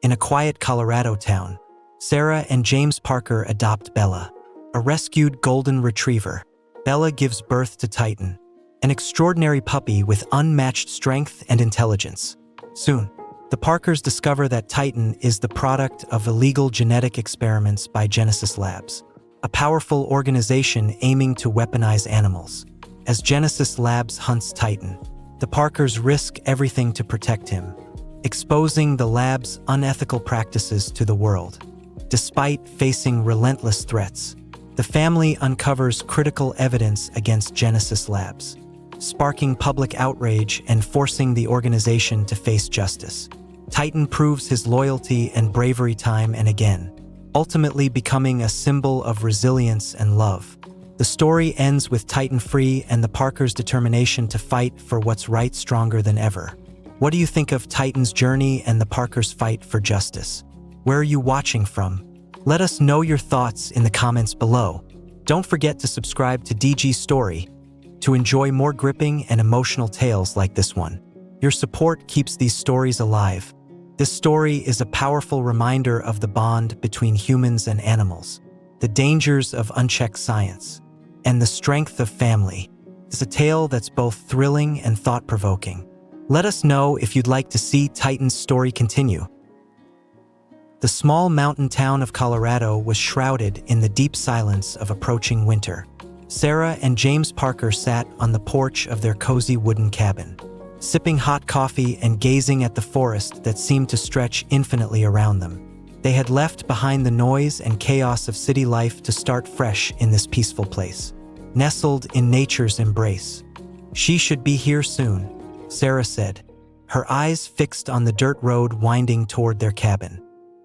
In a quiet Colorado town, Sarah and James Parker adopt Bella, a rescued golden retriever. Bella gives birth to Titan, an extraordinary puppy with unmatched strength and intelligence. Soon, the Parkers discover that Titan is the product of illegal genetic experiments by Genesis Labs, a powerful organization aiming to weaponize animals. As Genesis Labs hunts Titan, the Parkers risk everything to protect him, exposing the lab's unethical practices to the world. Despite facing relentless threats, the family uncovers critical evidence against Genesis Labs, sparking public outrage and forcing the organization to face justice. Titan proves his loyalty and bravery time and again, ultimately becoming a symbol of resilience and love. The story ends with Titan free and the Parkers' determination to fight for what's right stronger than ever. What do you think of Titan's journey and the Parkers' fight for justice? Where are you watching from? Let us know your thoughts in the comments below. Don't forget to subscribe to DG Story to enjoy more gripping and emotional tales like this one. Your support keeps these stories alive. This story is a powerful reminder of the bond between humans and animals, the dangers of unchecked science, and the strength of family. It's a tale that's both thrilling and thought-provoking. Let us know if you'd like to see Titan's story continue. The small mountain town of Colorado was shrouded in the deep silence of approaching winter. Sarah and James Parker sat on the porch of their cozy wooden cabin, sipping hot coffee and gazing at the forest that seemed to stretch infinitely around them. They had left behind the noise and chaos of city life to start fresh in this peaceful place, nestled in nature's embrace. "She should be here soon," Sarah said, her eyes fixed on the dirt road winding toward their cabin.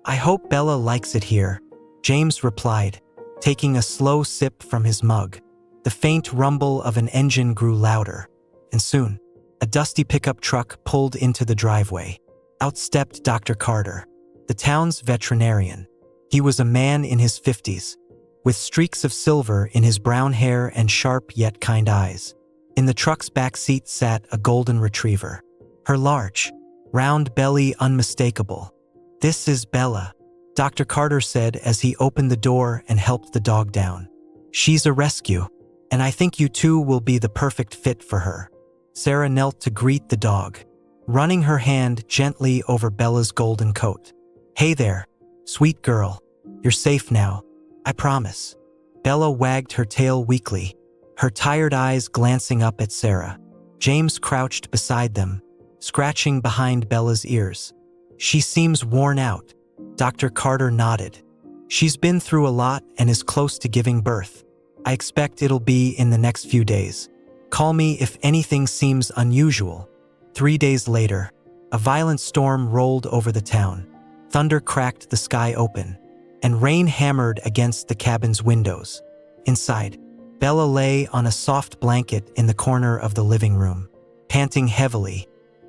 "I hope Bella likes it here," James replied, taking a slow sip from his mug. The faint rumble of an engine grew louder, and soon, a dusty pickup truck pulled into the driveway. Out stepped Dr. Carter, the town's veterinarian. He was a man in his 50s, with streaks of silver in his brown hair and sharp yet kind eyes. In the truck's back seat sat a golden retriever, her large, round belly unmistakable. "This is Bella," Dr. Carter said as he opened the door and helped the dog down. "She's a rescue, and I think you two will be the perfect fit for her." Sarah knelt to greet the dog, running her hand gently over Bella's golden coat. "Hey there, sweet girl. You're safe now, I promise." Bella wagged her tail weakly, her tired eyes glancing up at Sarah. James crouched beside them, scratching behind Bella's ears. "She seems worn out," Dr. Carter nodded. "She's been through a lot and is close to giving birth. I expect it'll be in the next few days. Call me if anything seems unusual." 3 days later, a violent storm rolled over the town. Thunder cracked the sky open, and rain hammered against the cabin's windows. Inside, Bella lay on a soft blanket in the corner of the living room, panting heavily.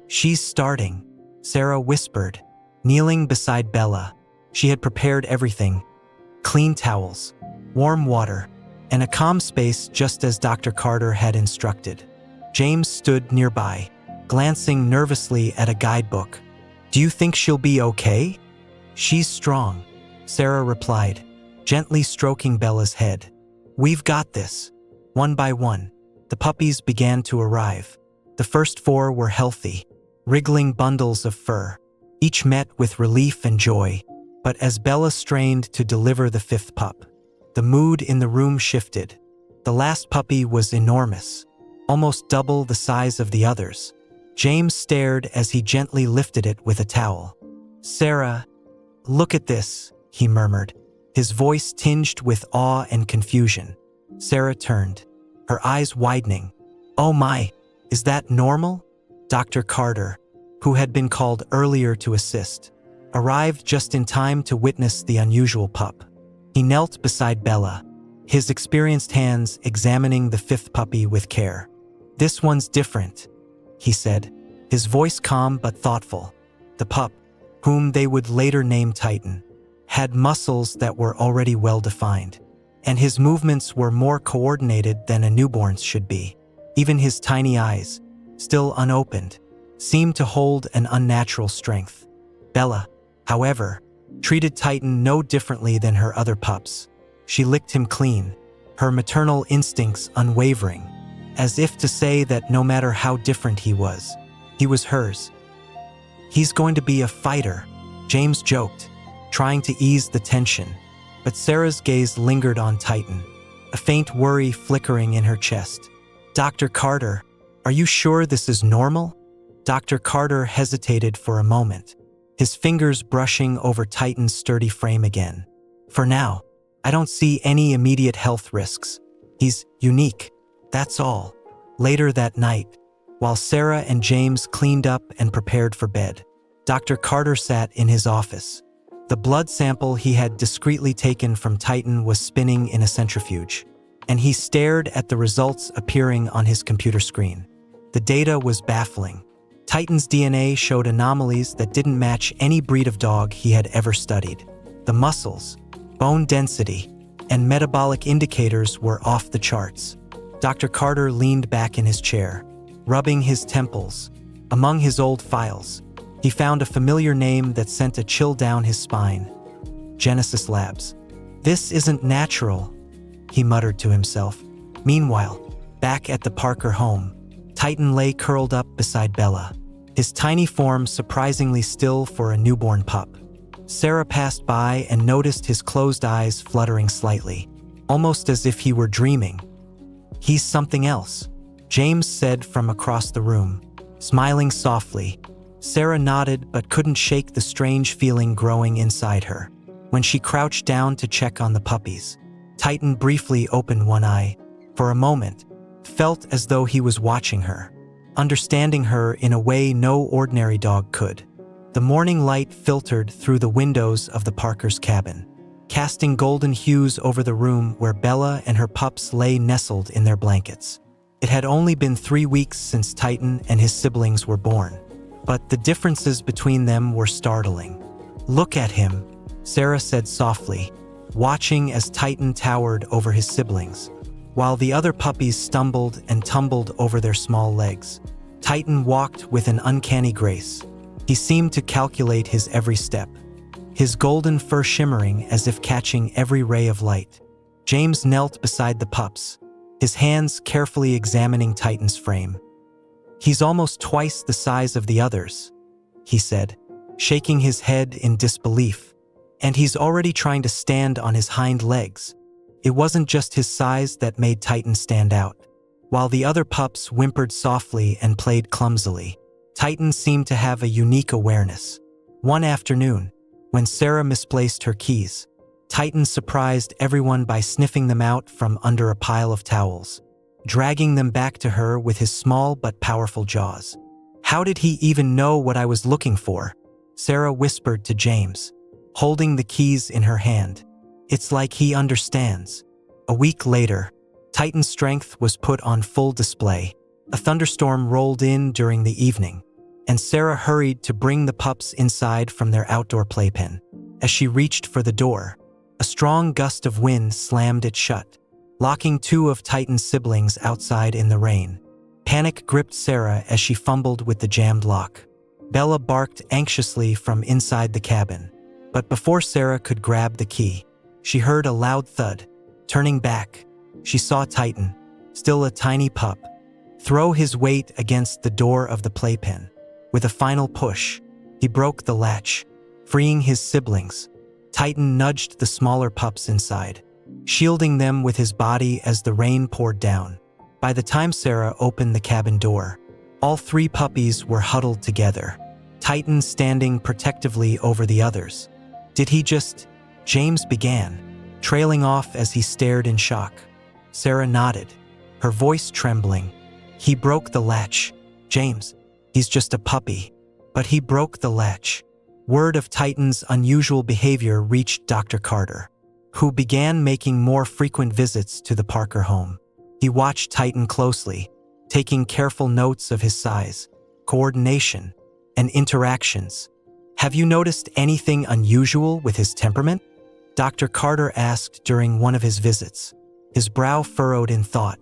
"She's starting," Sarah whispered, kneeling beside Bella. She had prepared everything: clean towels, warm water, and a calm space just as Dr. Carter had instructed. James stood nearby, glancing nervously at a guidebook. "Do you think she'll be okay?" "She's strong," Sarah replied, gently stroking Bella's head. "We've got this." One by one, the puppies began to arrive. The first 4 were healthy, wriggling bundles of fur. Each met with relief and joy. But as Bella strained to deliver the 5th pup, the mood in the room shifted. The last puppy was enormous, almost double the size of the others. James stared as he gently lifted it with a towel. "Sarah, look at this," he murmured, his voice tinged with awe and confusion. Sarah turned, her eyes widening. "Oh my, is that normal?" Dr. Carter, who had been called earlier to assist, arrived just in time to witness the unusual pup. He knelt beside Bella, his experienced hands examining the 5th puppy with care. "This one's different," he said, his voice calm but thoughtful. The pup, whom they would later name Titan, had muscles that were already well-defined, and his movements were more coordinated than a newborn's should be. Even his tiny eyes, still unopened, seemed to hold an unnatural strength. "Bella, however, treated Titan no differently than her other pups. She licked him clean, her maternal instincts unwavering, as if to say that no matter how different he was hers. "He's going to be a fighter," James joked, trying to ease the tension. But Sarah's gaze lingered on Titan, a faint worry flickering in her chest. "Dr. Carter, are you sure this is normal?" Dr. Carter hesitated for a moment, his fingers brushing over Titan's sturdy frame again. "For now, I don't see any immediate health risks. He's unique, that's all." Later that night, while Sarah and James cleaned up and prepared for bed, Dr. Carter sat in his office. The blood sample he had discreetly taken from Titan was spinning in a centrifuge, and he stared at the results appearing on his computer screen. The data was baffling. Titan's DNA showed anomalies that didn't match any breed of dog he had ever studied. The muscles, bone density, and metabolic indicators were off the charts. Dr. Carter leaned back in his chair, rubbing his temples. Among his old files, he found a familiar name that sent a chill down his spine. Genesis Labs. "This isn't natural," he muttered to himself. Meanwhile, back at the Parker home, Titan lay curled up beside Bella, his tiny form surprisingly still for a newborn pup. Sarah passed by and noticed his closed eyes fluttering slightly, almost as if he were dreaming. "He's something else," James said from across the room, smiling softly. Sarah nodded but couldn't shake the strange feeling growing inside her. When she crouched down to check on the puppies, Titan briefly opened one eye. For a moment, felt as though he was watching her, understanding her in a way no ordinary dog could. The morning light filtered through the windows of the Parkers' cabin, casting golden hues over the room where Bella and her pups lay nestled in their blankets. It had only been 3 weeks since Titan and his siblings were born, but the differences between them were startling. "Look at him," Sarah said softly, watching as Titan towered over his siblings, while the other puppies stumbled and tumbled over their small legs. Titan walked with an uncanny grace. He seemed to calculate his every step, his golden fur shimmering as if catching every ray of light. James knelt beside the pups, his hands carefully examining Titan's frame. "He's almost twice the size of the others," he said, shaking his head in disbelief. "And he's already trying to stand on his hind legs." It wasn't just his size that made Titan stand out. While the other pups whimpered softly and played clumsily, Titan seemed to have a unique awareness. One afternoon, when Sarah misplaced her keys, Titan surprised everyone by sniffing them out from under a pile of towels, dragging them back to her with his small but powerful jaws. "How did he even know what I was looking for?" Sarah whispered to James, holding the keys in her hand. "It's like he understands." A week later, Titan's strength was put on full display. A thunderstorm rolled in during the evening, and Sarah hurried to bring the pups inside from their outdoor playpen. As she reached for the door, a strong gust of wind slammed it shut, locking 2 of Titan's siblings outside in the rain. Panic gripped Sarah as she fumbled with the jammed lock. Bella barked anxiously from inside the cabin, but before Sarah could grab the key, she heard a loud thud. Turning back, she saw Titan, still a tiny pup, throw his weight against the door of the playpen. With a final push, he broke the latch, freeing his siblings. Titan nudged the smaller pups inside, shielding them with his body as the rain poured down. By the time Sarah opened the cabin door, all 3 puppies were huddled together, Titan standing protectively over the others. "Did he just—" James began, trailing off as he stared in shock. Sarah nodded, her voice trembling. "He broke the latch. James, he's just a puppy, but he broke the latch." Word of Titan's unusual behavior reached Dr. Carter, who began making more frequent visits to the Parker home. He watched Titan closely, taking careful notes of his size, coordination, and interactions. "Have you noticed anything unusual with his temperament?" Dr. Carter asked during one of his visits, his brow furrowed in thought.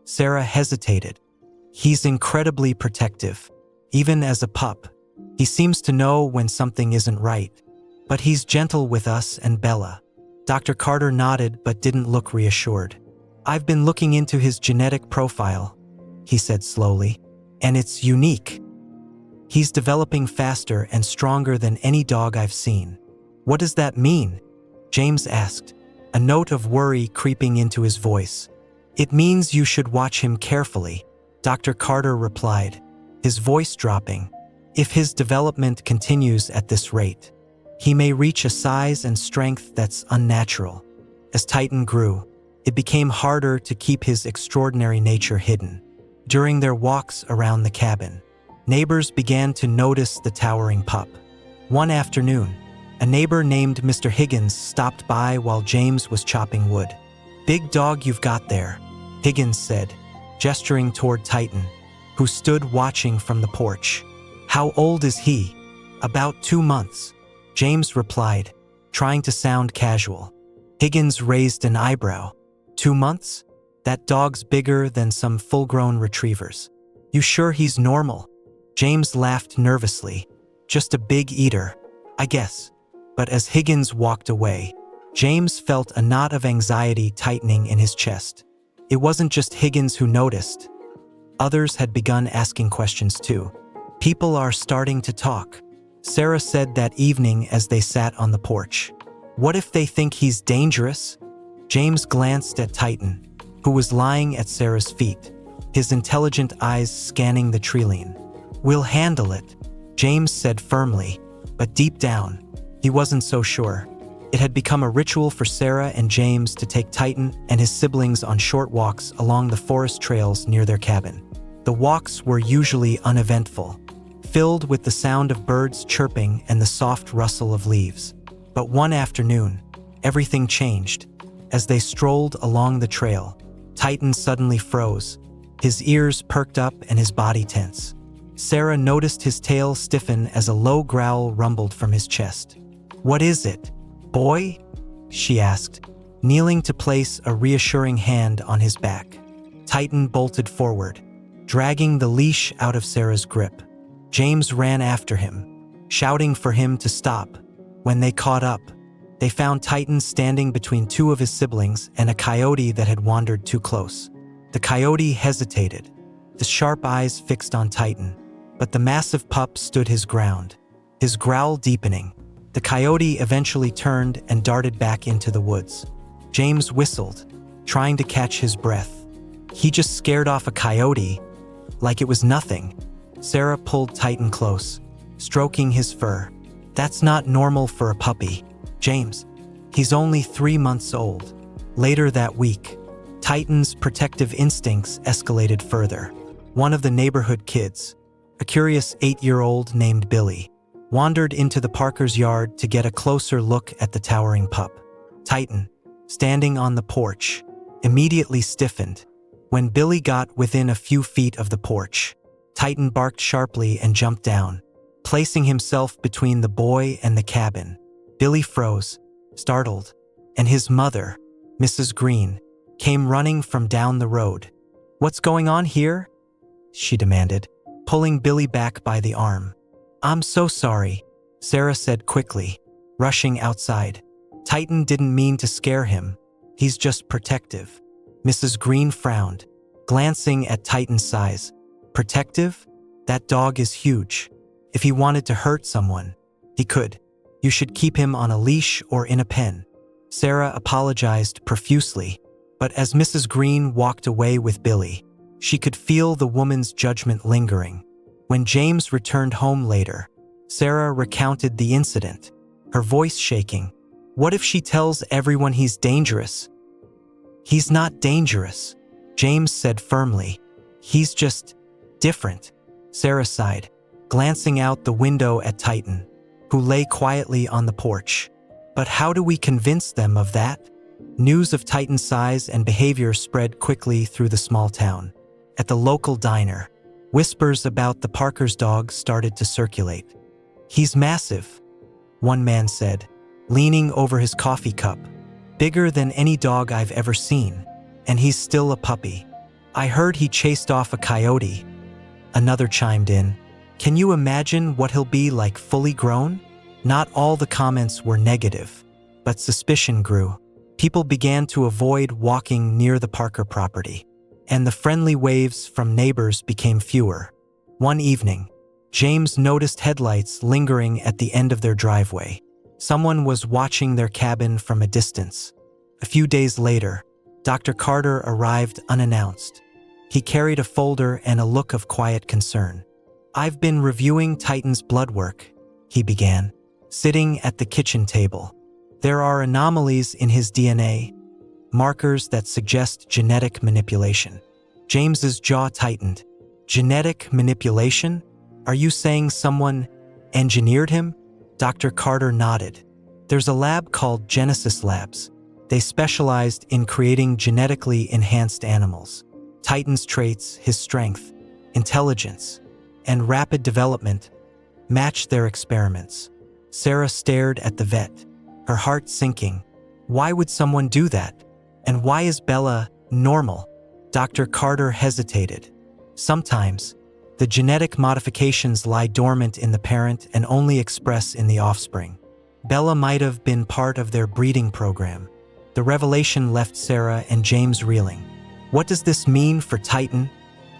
Sarah hesitated. "He's incredibly protective, even as a pup. He seems to know when something isn't right." But he's gentle with us and Bella. Dr. Carter nodded but didn't look reassured. I've been looking into his genetic profile, he said slowly, and it's unique. He's developing faster and stronger than any dog I've seen. What does that mean? James asked, a note of worry creeping into his voice. It means you should watch him carefully, Dr. Carter replied, his voice dropping. If his development continues at this rate, he may reach a size and strength that's unnatural. As Titan grew, it became harder to keep his extraordinary nature hidden. During their walks around the cabin, neighbors began to notice the towering pup. One afternoon, a neighbor named Mr. Higgins stopped by while James was chopping wood. Big dog you've got there, Higgins said, gesturing toward Titan, who stood watching from the porch. How old is he? About 2 months, James replied, trying to sound casual. Higgins raised an eyebrow. 2 months? That dog's bigger than some full-grown retrievers. You sure he's normal? James laughed nervously. Just a big eater, I guess. But as Higgins walked away, James felt a knot of anxiety tightening in his chest. It wasn't just Higgins who noticed. Others had begun asking questions too. People are starting to talk, Sarah said that evening as they sat on the porch. What if they think he's dangerous? James glanced at Titan, who was lying at Sarah's feet, his intelligent eyes scanning the treeline. We'll handle it, James said firmly, but deep down, he wasn't so sure. It had become a ritual for Sarah and James to take Titan and his siblings on short walks along the forest trails near their cabin. The walks were usually uneventful, filled with the sound of birds chirping and the soft rustle of leaves. But one afternoon, everything changed. As they strolled along the trail, Titan suddenly froze, his ears perked up and his body tense. Sarah noticed his tail stiffen as a low growl rumbled from his chest. What is it, boy? She asked, kneeling to place a reassuring hand on his back. Titan bolted forward, dragging the leash out of Sarah's grip. James ran after him, shouting for him to stop. When they caught up, they found Titan standing between 2 of his siblings and a coyote that had wandered too close. The coyote hesitated, his sharp eyes fixed on Titan, but the massive pup stood his ground, his growl deepening. The coyote eventually turned and darted back into the woods. James whistled, trying to catch his breath. He just scared off a coyote, like it was nothing. Sarah pulled Titan close, stroking his fur. That's not normal for a puppy, James. He's only 3 months old. Later that week, Titan's protective instincts escalated further. One of the neighborhood kids, a curious 8-year-old named Billy, wandered into the Parkers' yard to get a closer look at the towering pup. Titan, standing on the porch, immediately stiffened. When Billy got within a few feet of the porch, Titan barked sharply and jumped down, placing himself between the boy and the cabin. Billy froze, startled, and his mother, Mrs. Green, came running from down the road. What's going on here? She demanded, pulling Billy back by the arm. I'm so sorry, Sarah said quickly, rushing outside. Titan didn't mean to scare him. He's just protective. Mrs. Green frowned, glancing at Titan's size. Protective? That dog is huge. If he wanted to hurt someone, he could. You should keep him on a leash or in a pen. Sarah apologized profusely, but as Mrs. Green walked away with Billy, she could feel the woman's judgment lingering. When James returned home later, Sarah recounted the incident, her voice shaking. What if she tells everyone he's dangerous? He's not dangerous, James said firmly. He's just different, Sarah sighed, glancing out the window at Titan, who lay quietly on the porch. But how do we convince them of that? News of Titan's size and behavior spread quickly through the small town. At the local diner, whispers about the Parkers' dog started to circulate. He's massive, one man said, leaning over his coffee cup. Bigger than any dog I've ever seen, and he's still a puppy. I heard he chased off a coyote. Another chimed in. Can you imagine what he'll be like fully grown? Not all the comments were negative, but suspicion grew. People began to avoid walking near the Parker property, and the friendly waves from neighbors became fewer. One evening, James noticed headlights lingering at the end of their driveway. Someone was watching their cabin from a distance. A few days later, Dr. Carter arrived unannounced. He carried a folder and a look of quiet concern. "I've been reviewing Titan's blood work," he began, sitting at the kitchen table. "There are anomalies in his DNA, markers that suggest genetic manipulation." James's jaw tightened. "Genetic manipulation? Are you saying someone engineered him?" Dr. Carter nodded. "There's a lab called Genesis Labs. They specialized in creating genetically enhanced animals. Titan's traits, his strength, intelligence, and rapid development matched their experiments." Sarah stared at the vet, her heart sinking. Why would someone do that? And why is Bella normal? Dr. Carter hesitated. "Sometimes, the genetic modifications lie dormant in the parent and only express in the offspring. Bella might have been part of their breeding program." The revelation left Sarah and James reeling. "What does this mean for Titan?"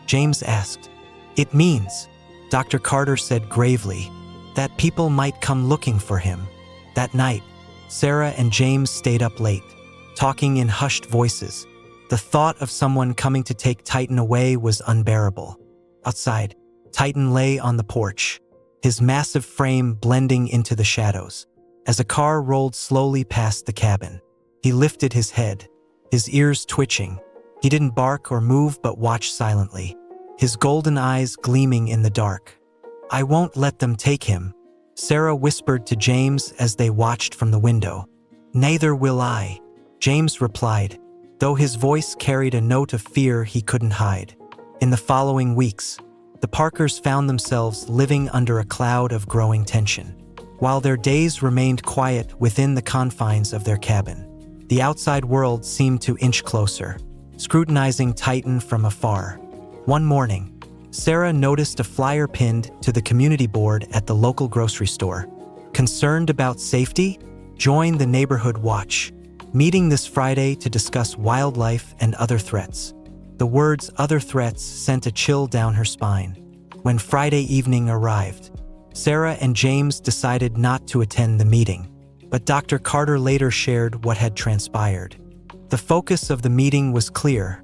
James asked. "It means," Dr. Carter said gravely, "that people might come looking for him." That night, Sarah and James stayed up late, talking in hushed voices. The thought of someone coming to take Titan away was unbearable. Outside, Titan lay on the porch, his massive frame blending into the shadows. As a car rolled slowly past the cabin, he lifted his head, his ears twitching. He didn't bark or move but watched silently, his golden eyes gleaming in the dark. "I won't let them take him," Sarah whispered to James as they watched from the window. "Neither will I," James replied, though his voice carried a note of fear he couldn't hide. In the following weeks, the Parkers found themselves living under a cloud of growing tension. While their days remained quiet within the confines of their cabin, the outside world seemed to inch closer, scrutinizing Titan from afar. One morning, Sarah noticed a flyer pinned to the community board at the local grocery store. "Concerned about safety? Join the neighborhood watch. Meeting this Friday to discuss wildlife and other threats." The words "other threats" sent a chill down her spine. When Friday evening arrived, Sarah and James decided not to attend the meeting, but Dr. Carter later shared what had transpired. "The focus of the meeting was clear,"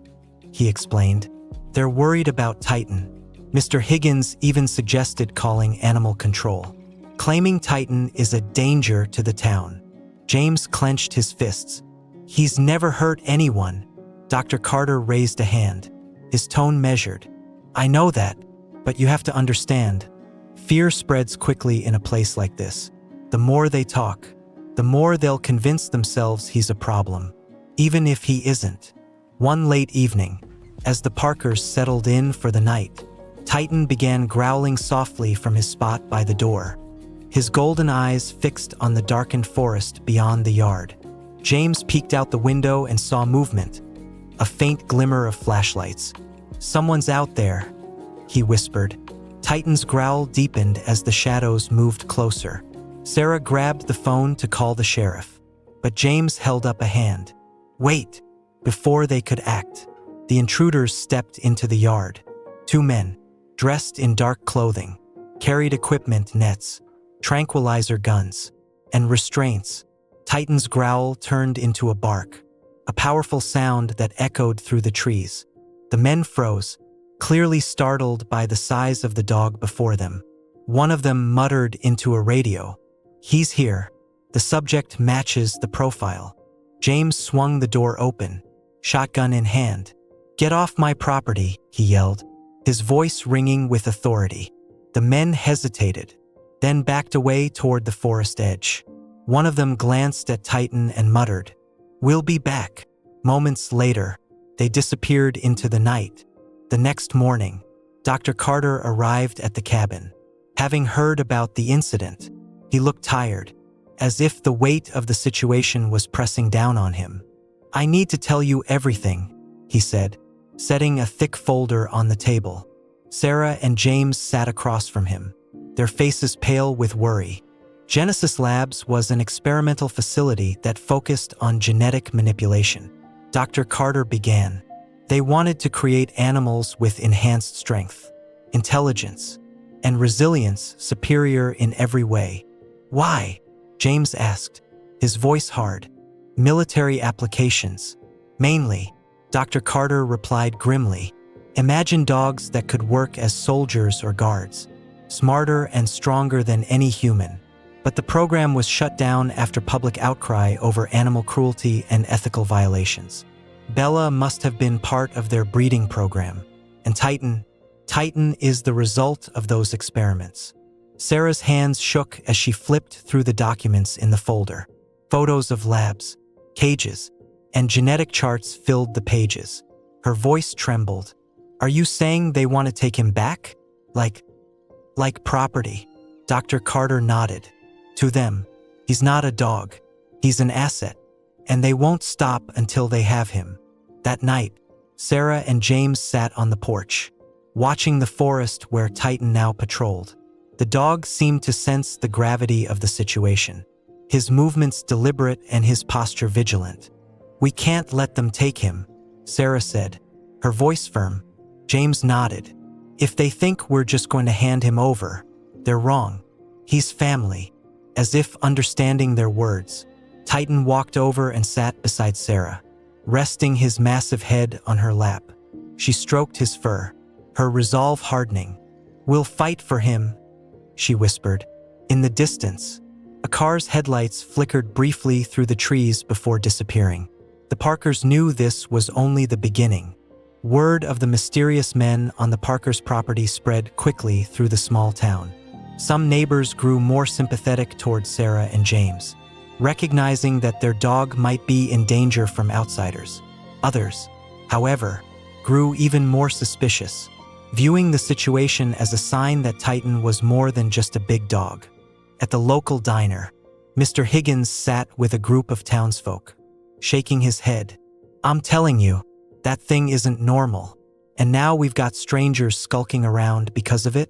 he explained. "They're worried about Titan. Mr. Higgins even suggested calling animal control, claiming Titan is a danger to the town." James clenched his fists. "He's never hurt anyone." Dr. Carter raised a hand, his tone measured. "I know that, but you have to understand. Fear spreads quickly in a place like this. The more they talk, the more they'll convince themselves he's a problem, even if he isn't." One late evening, as the Parkers settled in for the night, Titan began growling softly from his spot by the door, his golden eyes fixed on the darkened forest beyond the yard. James peeked out the window and saw movement, a faint glimmer of flashlights. "Someone's out there," he whispered. Titan's growl deepened as the shadows moved closer. Sarah grabbed the phone to call the sheriff, but James held up a hand. "Wait!" Before they could act, the intruders stepped into the yard. Two men, dressed in dark clothing, carried equipment, nets, tranquilizer guns, and restraints. Titan's growl turned into a bark, a powerful sound that echoed through the trees. The men froze, clearly startled by the size of the dog before them. One of them muttered into a radio, "He's here. The subject matches the profile." James swung the door open, shotgun in hand. "Get off my property," he yelled, his voice ringing with authority. The men hesitated, then backed away toward the forest edge. One of them glanced at Titan and muttered, "We'll be back." Moments later, they disappeared into the night. The next morning, Dr. Carter arrived at the cabin. Having heard about the incident, he looked tired, as if the weight of the situation was pressing down on him. "I need to tell you everything," he said, setting a thick folder on the table. Sarah and James sat across from him, their faces pale with worry. Genesis Labs was an experimental facility that focused on genetic manipulation. Dr. Carter began. They wanted to create animals with enhanced strength, intelligence, and resilience superior in every way. Why? James asked, his voice hard. Military applications. Mainly, Dr. Carter replied grimly. Imagine dogs that could work as soldiers or guards, smarter and stronger than any human. But the program was shut down after public outcry over animal cruelty and ethical violations. Bella must have been part of their breeding program. And Titan is the result of those experiments. Sarah's hands shook as she flipped through the documents in the folder. Photos of labs, cages, and genetic charts filled the pages. Her voice trembled. Are you saying they want to take him back? Like property? Dr. Carter nodded. To them, he's not a dog. He's an asset. And they won't stop until they have him. That night, Sarah and James sat on the porch, watching the forest where Titan now patrolled. The dog seemed to sense the gravity of the situation, his movements deliberate and his posture vigilant. We can't let them take him, Sarah said, her voice firm. James nodded. If they think we're just going to hand him over, they're wrong. He's family. As if understanding their words, Titan walked over and sat beside Sarah, resting his massive head on her lap. She stroked his fur, her resolve hardening. We'll fight for him, she whispered. In the distance, a car's headlights flickered briefly through the trees before disappearing. The Parkers knew this was only the beginning. Word of the mysterious men on the Parkers' property spread quickly through the small town. Some neighbors grew more sympathetic toward Sarah and James, recognizing that their dog might be in danger from outsiders. Others, however, grew even more suspicious, viewing the situation as a sign that Titan was more than just a big dog. At the local diner, Mr. Higgins sat with a group of townsfolk, shaking his head. I'm telling you, that thing isn't normal, and now we've got strangers skulking around because of it.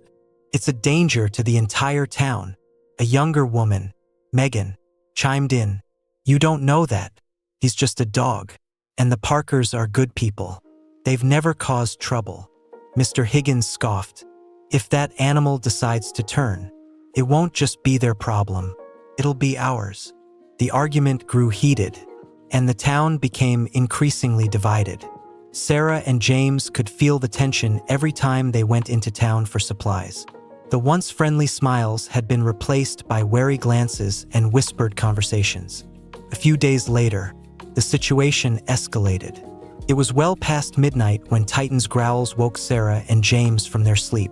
It's a danger to the entire town. A younger woman, Megan, chimed in. You don't know that. He's just a dog. And the Parkers are good people. They've never caused trouble. Mr. Higgins scoffed. If that animal decides to turn, it won't just be their problem. It'll be ours. The argument grew heated, and the town became increasingly divided. Sarah and James could feel the tension every time they went into town for supplies. The once friendly smiles had been replaced by wary glances and whispered conversations. A few days later, the situation escalated. It was well past midnight when Titan's growls woke Sarah and James from their sleep.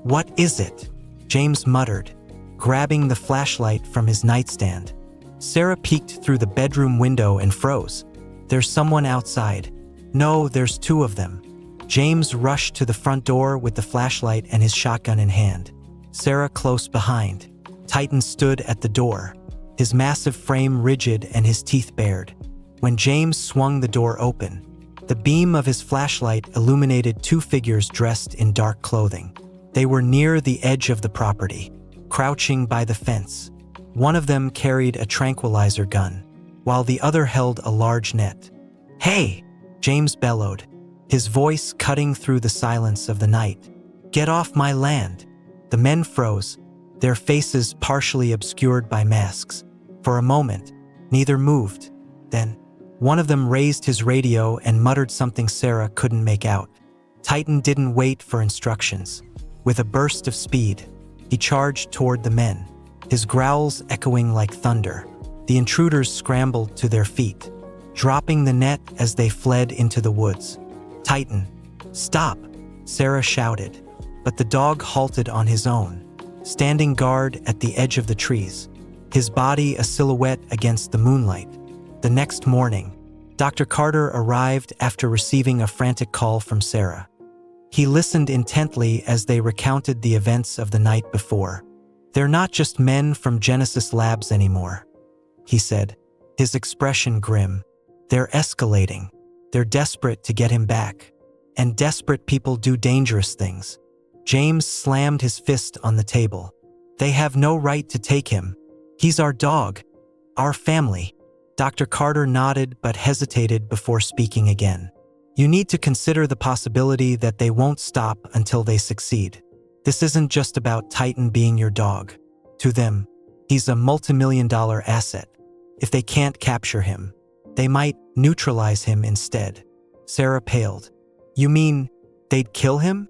What is it? James muttered, grabbing the flashlight from his nightstand. Sarah peeked through the bedroom window and froze. There's someone outside. No, there's two of them. James rushed to the front door with the flashlight and his shotgun in hand. Sarah close behind. Titan stood at the door, his massive frame rigid and his teeth bared. When James swung the door open, the beam of his flashlight illuminated two figures dressed in dark clothing. They were near the edge of the property, crouching by the fence. One of them carried a tranquilizer gun, while the other held a large net. Hey! James bellowed, his voice cutting through the silence of the night. Get off my land! The men froze, their faces partially obscured by masks. For a moment, neither moved. Then, one of them raised his radio and muttered something Sarah couldn't make out. Titan didn't wait for instructions. With a burst of speed, he charged toward the men, his growls echoing like thunder. The intruders scrambled to their feet, dropping the net as they fled into the woods. Titan, stop! Sarah shouted, but the dog halted on his own, standing guard at the edge of the trees, his body a silhouette against the moonlight. The next morning, Dr. Carter arrived after receiving a frantic call from Sarah. He listened intently as they recounted the events of the night before. They're not just men from Genesis Labs anymore, he said, his expression grim. They're escalating. They're desperate to get him back. And desperate people do dangerous things. James slammed his fist on the table. They have no right to take him. He's our dog, our family. Dr. Carter nodded but hesitated before speaking again. You need to consider the possibility that they won't stop until they succeed. This isn't just about Titan being your dog. To them, he's a multimillion-dollar asset. If they can't capture him, they might neutralize him instead. Sarah paled. You mean they'd kill him?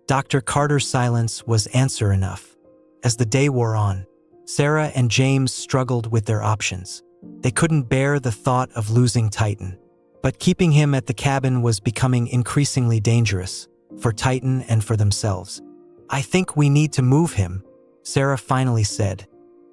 Dr. Carter's silence was answer enough. As the day wore on, Sarah and James struggled with their options. They couldn't bear the thought of losing Titan, but keeping him at the cabin was becoming increasingly dangerous, for Titan and for themselves. I think we need to move him, Sarah finally said.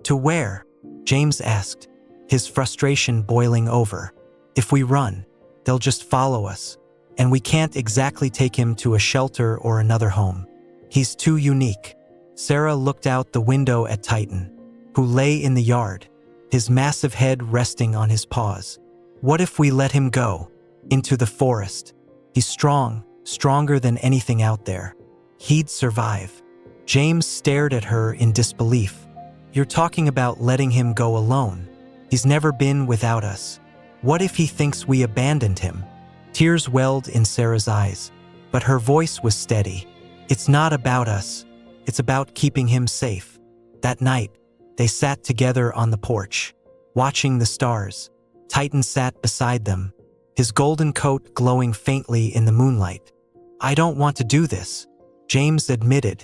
To where? James asked, his frustration boiling over. If we run, they'll just follow us, and we can't exactly take him to a shelter or another home. He's too unique. Sarah looked out the window at Titan, who lay in the yard, his massive head resting on his paws. What if we let him go? Into the forest. He's strong, stronger than anything out there. He'd survive. James stared at her in disbelief. You're talking about letting him go alone. He's never been without us. What if he thinks we abandoned him? Tears welled in Sarah's eyes, but her voice was steady. It's not about us. It's about keeping him safe. That night, they sat together on the porch, watching the stars. Titan sat beside them, his golden coat glowing faintly in the moonlight. I don't want to do this, James admitted.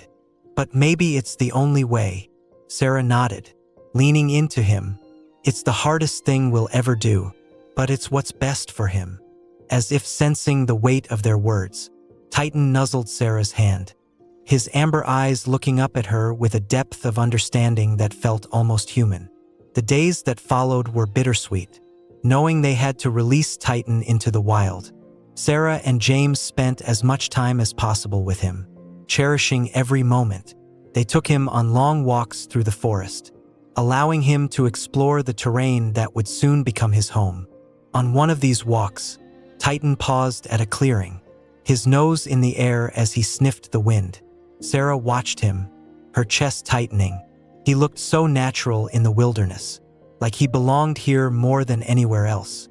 But maybe it's the only way. Sarah nodded, leaning into him. It's the hardest thing we'll ever do, but it's what's best for him. As if sensing the weight of their words, Titan nuzzled Sarah's hand, his amber eyes looking up at her with a depth of understanding that felt almost human. The days that followed were bittersweet, knowing they had to release Titan into the wild. Sarah and James spent as much time as possible with him, cherishing every moment. They took him on long walks through the forest, allowing him to explore the terrain that would soon become his home. On one of these walks, Titan paused at a clearing, his nose in the air as he sniffed the wind. Sarah watched him, her chest tightening. He looked so natural in the wilderness, like he belonged here more than anywhere else.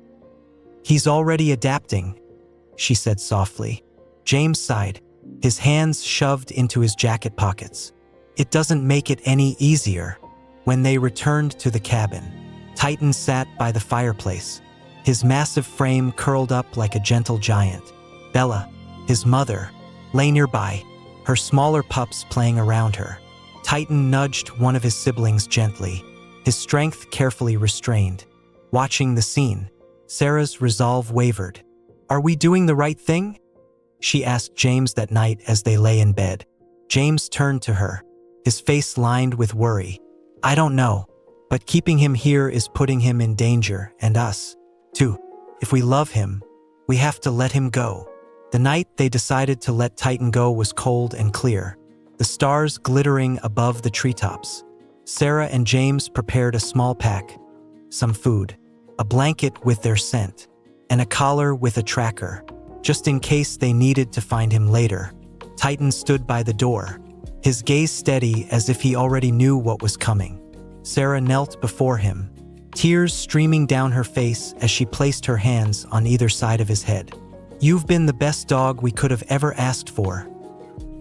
He's already adapting, she said softly. James sighed, his hands shoved into his jacket pockets. It doesn't make it any easier. When they returned to the cabin, Titan sat by the fireplace, his massive frame curled up like a gentle giant. Bella, his mother, lay nearby, her smaller pups playing around her. Titan nudged one of his siblings gently, his strength carefully restrained. Watching the scene, Sarah's resolve wavered. Are we doing the right thing? She asked James that night as they lay in bed. James turned to her, his face lined with worry. I don't know, but keeping him here is putting him in danger, and us, too. If we love him, we have to let him go. The night they decided to let Titan go was cold and clear, the stars glittering above the treetops. Sarah and James prepared a small pack, some food, a blanket with their scent, and a collar with a tracker, just in case they needed to find him later. Titan stood by the door, his gaze steady as if he already knew what was coming. Sarah knelt before him, tears streaming down her face as she placed her hands on either side of his head. You've been the best dog we could have ever asked for,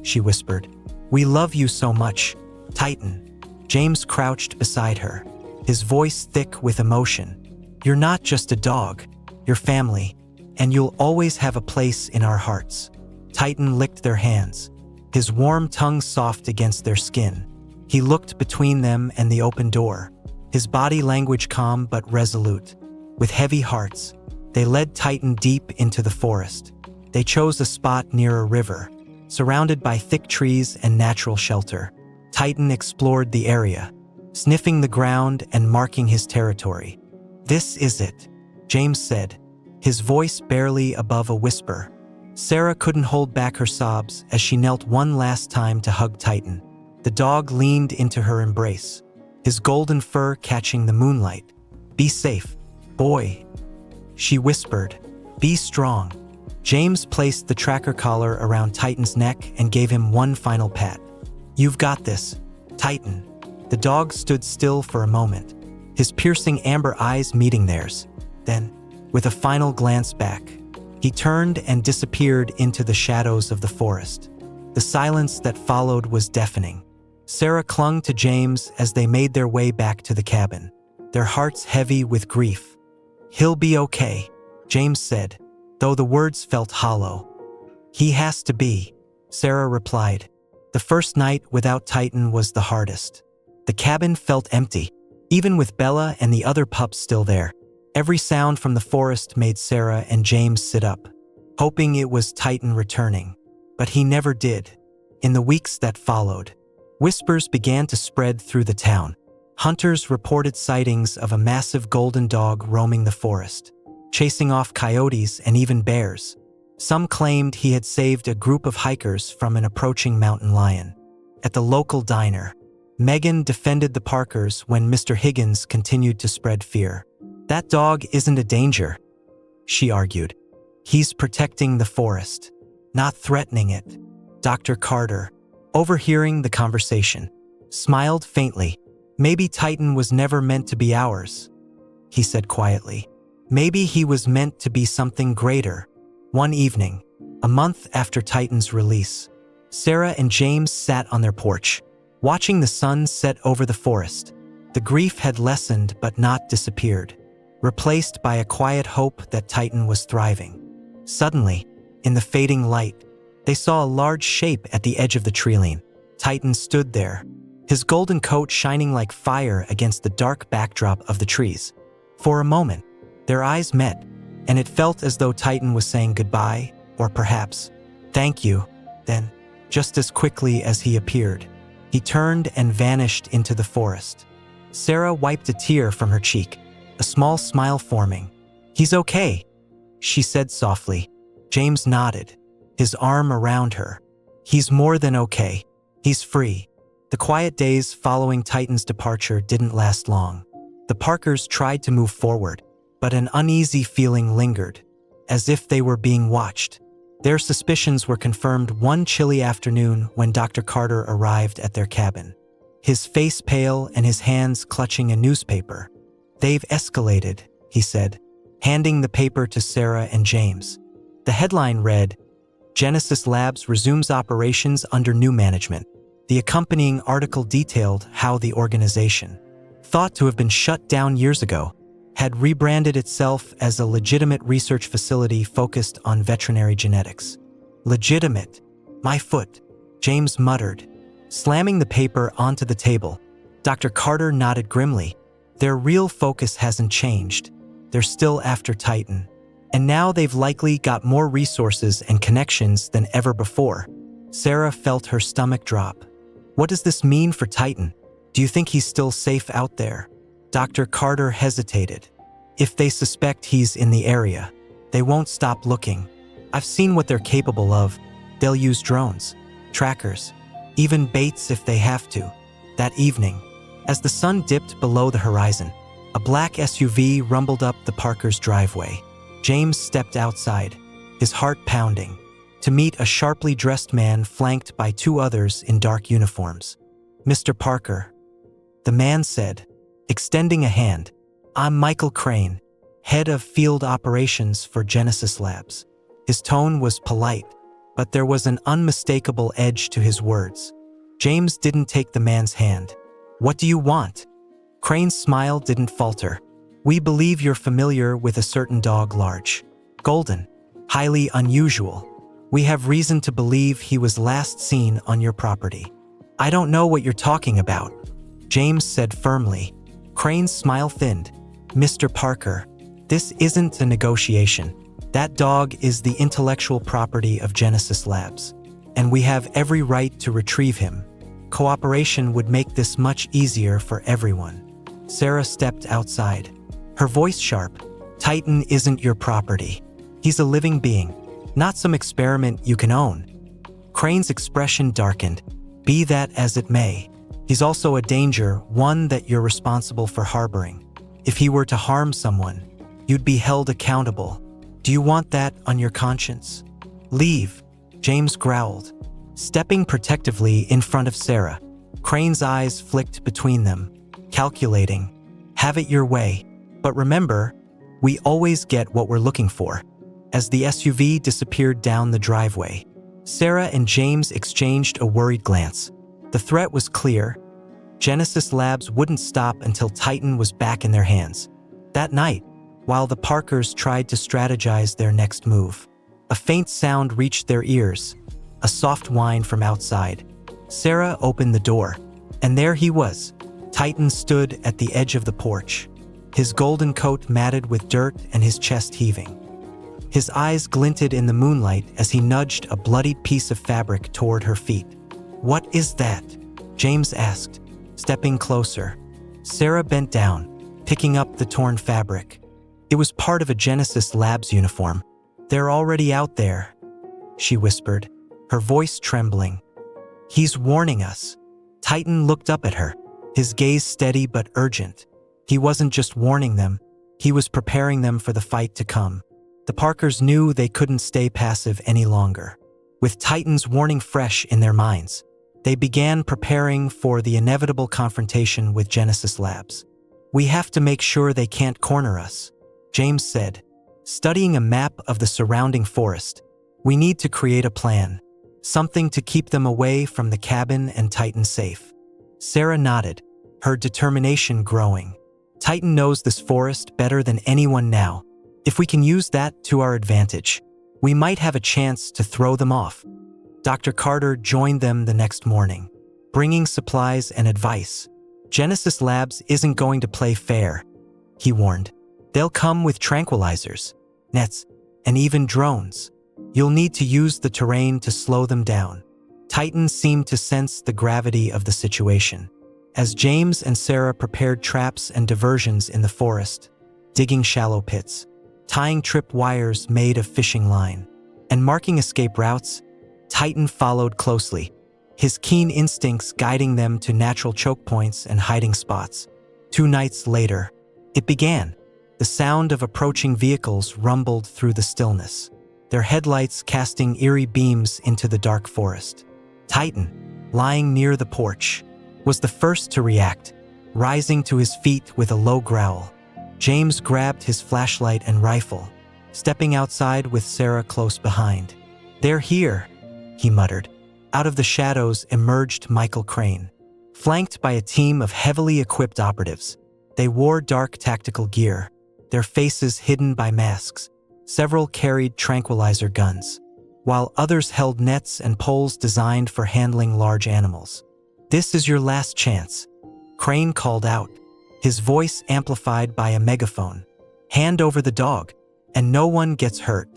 she whispered. We love you so much, Titan. James crouched beside her, his voice thick with emotion. You're not just a dog, you're family, and you'll always have a place in our hearts. Titan licked their hands, his warm tongue soft against their skin. He looked between them and the open door, his body language calm but resolute. With heavy hearts, they led Titan deep into the forest. They chose a spot near a river, surrounded by thick trees and natural shelter. Titan explored the area, sniffing the ground and marking his territory. This is it, James said, his voice barely above a whisper. Sarah couldn't hold back her sobs as she knelt one last time to hug Titan. The dog leaned into her embrace, his golden fur catching the moonlight. Be safe, boy, she whispered. Be strong. James placed the tracker collar around Titan's neck and gave him one final pat. You've got this, Titan. The dog stood still for a moment, his piercing amber eyes meeting theirs. Then, with a final glance back, he turned and disappeared into the shadows of the forest. The silence that followed was deafening. Sarah clung to James as they made their way back to the cabin, their hearts heavy with grief. "He'll be okay," James said, though the words felt hollow. "He has to be," Sarah replied. The first night without Titan was the hardest. The cabin felt empty, even with Bella and the other pups still there. Every sound from the forest made Sarah and James sit up, hoping it was Titan returning. But he never did. In the weeks that followed, whispers began to spread through the town. Hunters reported sightings of a massive golden dog roaming the forest, chasing off coyotes and even bears. Some claimed he had saved a group of hikers from an approaching mountain lion. At the local diner, Megan defended the Parkers when Mr. Higgins continued to spread fear. "That dog isn't a danger," she argued. "He's protecting the forest, not threatening it." Dr. Carter, overhearing the conversation, smiled faintly. "Maybe Titan was never meant to be ours," he said quietly. "Maybe he was meant to be something greater." One evening, a month after Titan's release, Sarah and James sat on their porch, watching the sun set over the forest. The grief had lessened but not disappeared, replaced by a quiet hope that Titan was thriving. Suddenly, in the fading light, they saw a large shape at the edge of the treeline. Titan stood there, his golden coat shining like fire against the dark backdrop of the trees. For a moment, their eyes met, and it felt as though Titan was saying goodbye, or perhaps, "Thank you." Then, just as quickly as he appeared, he turned and vanished into the forest. Sarah wiped a tear from her cheek, a small smile forming. "He's okay," she said softly. James nodded, his arm around her. "He's more than okay. He's free." The quiet days following Titan's departure didn't last long. The Parkers tried to move forward, but an uneasy feeling lingered, as if they were being watched. Their suspicions were confirmed one chilly afternoon when Dr. Carter arrived at their cabin, his face pale and his hands clutching a newspaper. "They've escalated," he said, handing the paper to Sarah and James. The headline read, "Genesis Labs resumes operations under new management." The accompanying article detailed how the organization, thought to have been shut down years ago, had rebranded itself as a legitimate research facility focused on veterinary genetics. "Legitimate? My foot," James muttered, slamming the paper onto the table. Dr. Carter nodded grimly. "Their real focus hasn't changed. They're still after Titan. And now they've likely got more resources and connections than ever before." Sarah felt her stomach drop. "What does this mean for Titan? Do you think he's still safe out there?" Dr. Carter hesitated. "If they suspect he's in the area, they won't stop looking. I've seen what they're capable of. They'll use drones, trackers, even baits if they have to." That evening, as the sun dipped below the horizon, a black SUV rumbled up the Parkers' driveway. James stepped outside, his heart pounding, to meet a sharply dressed man flanked by two others in dark uniforms. "Mr. Parker," the man said, extending a hand. "I'm Michael Crane, head of field operations for Genesis Labs." His tone was polite, but there was an unmistakable edge to his words. James didn't take the man's hand. "What do you want?" Crane's smile didn't falter. "We believe you're familiar with a certain dog, large, golden, highly unusual. We have reason to believe he was last seen on your property." "I don't know what you're talking about," James said firmly. Crane's smile thinned. "Mr. Parker, this isn't a negotiation. That dog is the intellectual property of Genesis Labs, and we have every right to retrieve him. Cooperation would make this much easier for everyone." Sarah stepped outside, her voice sharp. "Titan isn't your property. He's a living being, not some experiment you can own." Crane's expression darkened. "Be that as it may, he's also a danger, one that you're responsible for harboring. If he were to harm someone, you'd be held accountable. Do you want that on your conscience?" "Leave," James growled, stepping protectively in front of Sarah. Crane's eyes flicked between them, calculating. Have it your way. But remember, we always get what we're looking for. As the SUV disappeared down the driveway, Sarah and James exchanged a worried glance. The threat was clear. Genesis Labs wouldn't stop until Titan was back in their hands. That night, while the Parkers tried to strategize their next move, a faint sound reached their ears, a soft whine from outside. Sarah opened the door, and there he was. Titan stood at the edge of the porch, his golden coat matted with dirt and his chest heaving. His eyes glinted in the moonlight as he nudged a bloodied piece of fabric toward her feet. "What is that?" James asked, stepping closer. Sarah bent down, picking up the torn fabric. It was part of a Genesis Labs uniform. "They're already out there," she whispered, her voice trembling. "He's warning us." Titan looked up at her, his gaze steady but urgent. He wasn't just warning them, he was preparing them for the fight to come. The Parkers knew they couldn't stay passive any longer. With Titan's warning fresh in their minds, they began preparing for the inevitable confrontation with Genesis Labs. "We have to make sure they can't corner us," James said, studying a map of the surrounding forest. "We need to create a plan, something to keep them away from the cabin and Titan safe." Sarah nodded, her determination growing. "Titan knows this forest better than anyone now. If we can use that to our advantage, we might have a chance to throw them off." Dr. Carter joined them the next morning, bringing supplies and advice. "Genesis Labs isn't going to play fair," he warned. "They'll come with tranquilizers, nets, and even drones. You'll need to use the terrain to slow them down." Titan seemed to sense the gravity of the situation. As James and Sarah prepared traps and diversions in the forest, digging shallow pits, tying trip wires made of fishing line, and marking escape routes, Titan followed closely, his keen instincts guiding them to natural choke points and hiding spots. 2 nights later, it began. The sound of approaching vehicles rumbled through the stillness, their headlights casting eerie beams into the dark forest. Titan, lying near the porch, was the first to react, rising to his feet with a low growl. James grabbed his flashlight and rifle, stepping outside with Sarah close behind. "They're here," he muttered. Out of the shadows emerged Michael Crane, flanked by a team of heavily equipped operatives. They wore dark tactical gear, their faces hidden by masks. Several carried tranquilizer guns, while others held nets and poles designed for handling large animals. "This is your last chance," Crane called out, his voice amplified by a megaphone. "Hand over the dog, and no one gets hurt."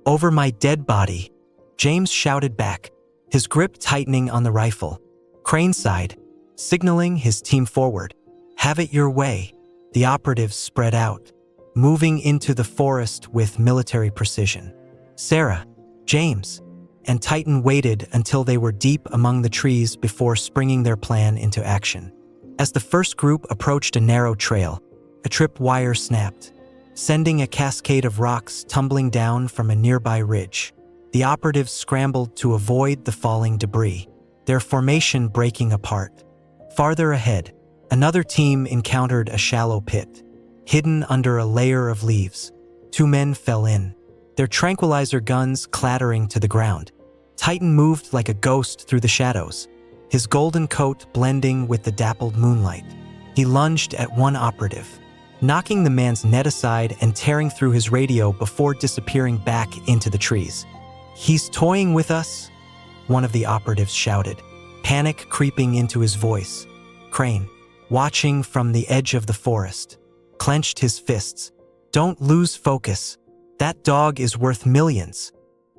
"Over my dead body," James shouted back, his grip tightening on the rifle. Crane sighed, signaling his team forward. "Have it your way." The operatives spread out, moving into the forest with military precision. Sarah, James, and Titan waited until they were deep among the trees before springing their plan into action. As the first group approached a narrow trail, a trip wire snapped, sending a cascade of rocks tumbling down from a nearby ridge. The operatives scrambled to avoid the falling debris, their formation breaking apart. Farther ahead, another team encountered a shallow pit, hidden under a layer of leaves. 2 men fell in, their tranquilizer guns clattering to the ground. Titan moved like a ghost through the shadows, his golden coat blending with the dappled moonlight. He lunged at one operative, knocking the man's net aside and tearing through his radio before disappearing back into the trees. "He's toying with us," one of the operatives shouted, panic creeping into his voice. Crane, watching from the edge of the forest, clenched his fists. "Don't lose focus. That dog is worth millions."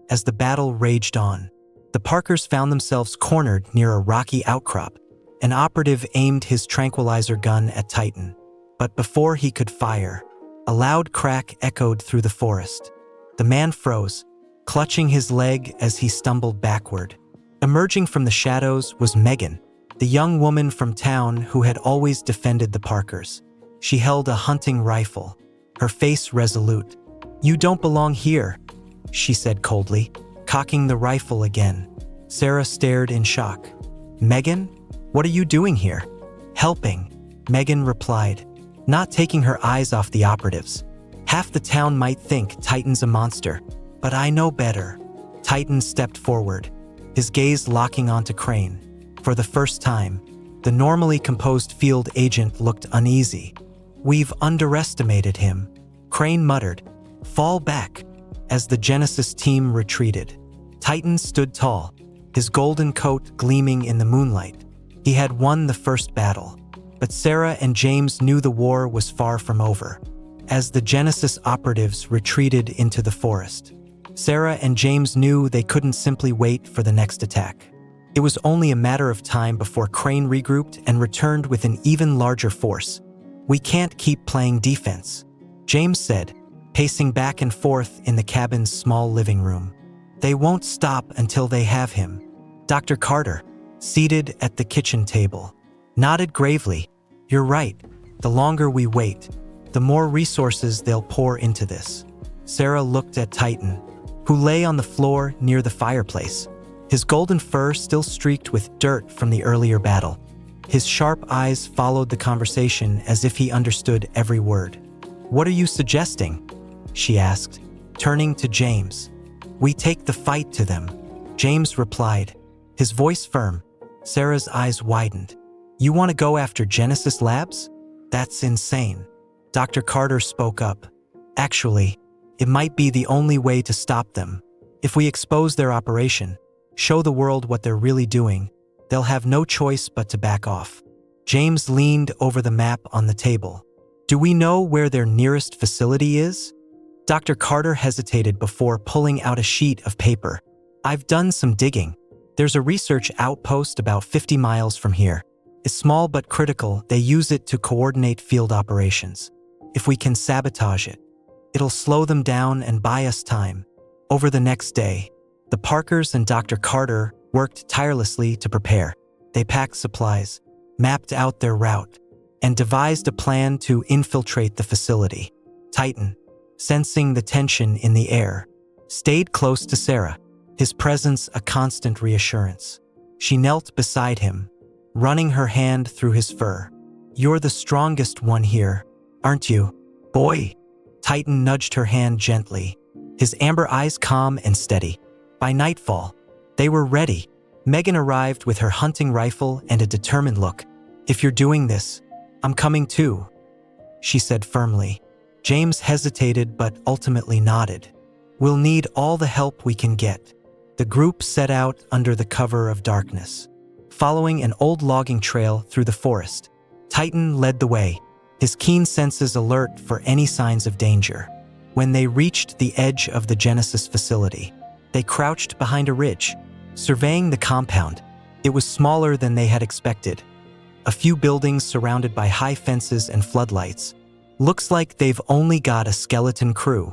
As the battle raged on, the Parkers found themselves cornered near a rocky outcrop. An operative aimed his tranquilizer gun at Titan, but before he could fire, a loud crack echoed through the forest. The man froze, clutching his leg as he stumbled backward. Emerging from the shadows was Megan, the young woman from town who had always defended the Parkers. She held a hunting rifle, her face resolute. "You don't belong here," she said coldly, cocking the rifle again. Sarah stared in shock. "Megan, what are you doing here?" "Helping," Megan replied, not taking her eyes off the operatives. Half the town might think Titan's a monster, but I know better. Titan stepped forward, his gaze locking onto Crane. For the first time, the normally composed field agent looked uneasy. "We've underestimated him," Crane muttered. "Fall back," as the Genesis team retreated. Titan stood tall, his golden coat gleaming in the moonlight. He had won the first battle, but Sarah and James knew the war was far from over. As the Genesis operatives retreated into the forest, Sarah and James knew they couldn't simply wait for the next attack. It was only a matter of time before Crane regrouped and returned with an even larger force. "We can't keep playing defense," James said, pacing back and forth in the cabin's small living room. "They won't stop until they have him." Dr. Carter, seated at the kitchen table, nodded gravely. "You're right. The longer we wait, the more resources they'll pour into this." Sarah looked at Titan, who lay on the floor near the fireplace, his golden fur still streaked with dirt from the earlier battle. His sharp eyes followed the conversation as if he understood every word. "What are you suggesting?" she asked, turning to James. "We take the fight to them," James replied, his voice firm. Sarah's eyes widened. "You want to go after Genesis Labs? That's insane." Dr. Carter spoke up. "Actually, it might be the only way to stop them. If we expose their operation, show the world what they're really doing, they'll have no choice but to back off." James leaned over the map on the table. "Do we know where their nearest facility is?" Dr. Carter hesitated before pulling out a sheet of paper. "I've done some digging. There's a research outpost about 50 miles from here. It's small but critical. They use it to coordinate field operations. If we can sabotage it, it'll slow them down and buy us time." Over the next day, the Parkers and Dr. Carter worked tirelessly to prepare. They packed supplies, mapped out their route, and devised a plan to infiltrate the facility. Titan, sensing the tension in the air, stayed close to Sarah, his presence a constant reassurance. She knelt beside him, running her hand through his fur. "You're the strongest one here, aren't you, boy?" Titan nudged her hand gently, his amber eyes calm and steady. By nightfall, they were ready. Megan arrived with her hunting rifle and a determined look. "If you're doing this, I'm coming too," she said firmly. James hesitated but ultimately nodded. "We'll need all the help we can get." The group set out under the cover of darkness, following an old logging trail through the forest. Titan led the way, his keen senses alert for any signs of danger. When they reached the edge of the Genesis facility, they crouched behind a ridge, surveying the compound. It was smaller than they had expected. A few buildings surrounded by high fences and floodlights. "Looks like they've only got a skeleton crew,"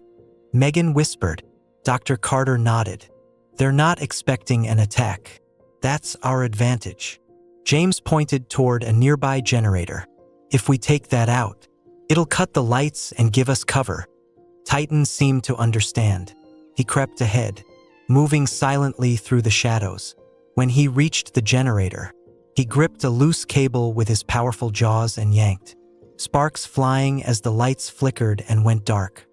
Megan whispered. Dr. Carter nodded. "They're not expecting an attack. That's our advantage." James pointed toward a nearby generator. "If we take that out, it'll cut the lights and give us cover." Titan seemed to understand. He crept ahead, moving silently through the shadows. When he reached the generator, he gripped a loose cable with his powerful jaws and yanked, sparks flying as the lights flickered and went dark.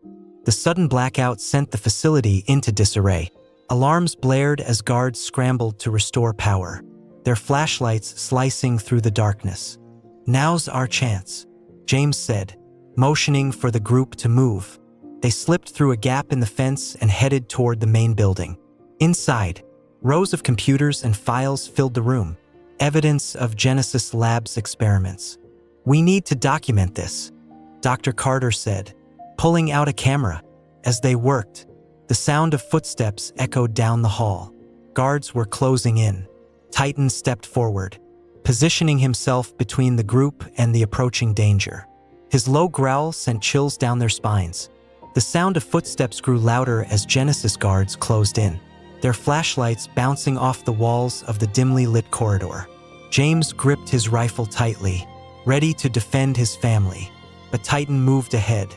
The sudden blackout sent the facility into disarray. Alarms blared as guards scrambled to restore power, their flashlights slicing through the darkness. "Now's our chance," James said, motioning for the group to move. They slipped through a gap in the fence and headed toward the main building. Inside, rows of computers and files filled the room, evidence of Genesis Labs experiments. "We need to document this," Dr. Carter said, pulling out a camera. As they worked, the sound of footsteps echoed down the hall. Guards were closing in. Titan stepped forward, positioning himself between the group and the approaching danger. His low growl sent chills down their spines. The sound of footsteps grew louder as Genesis guards closed in, their flashlights bouncing off the walls of the dimly lit corridor. James gripped his rifle tightly, ready to defend his family, but Titan moved ahead,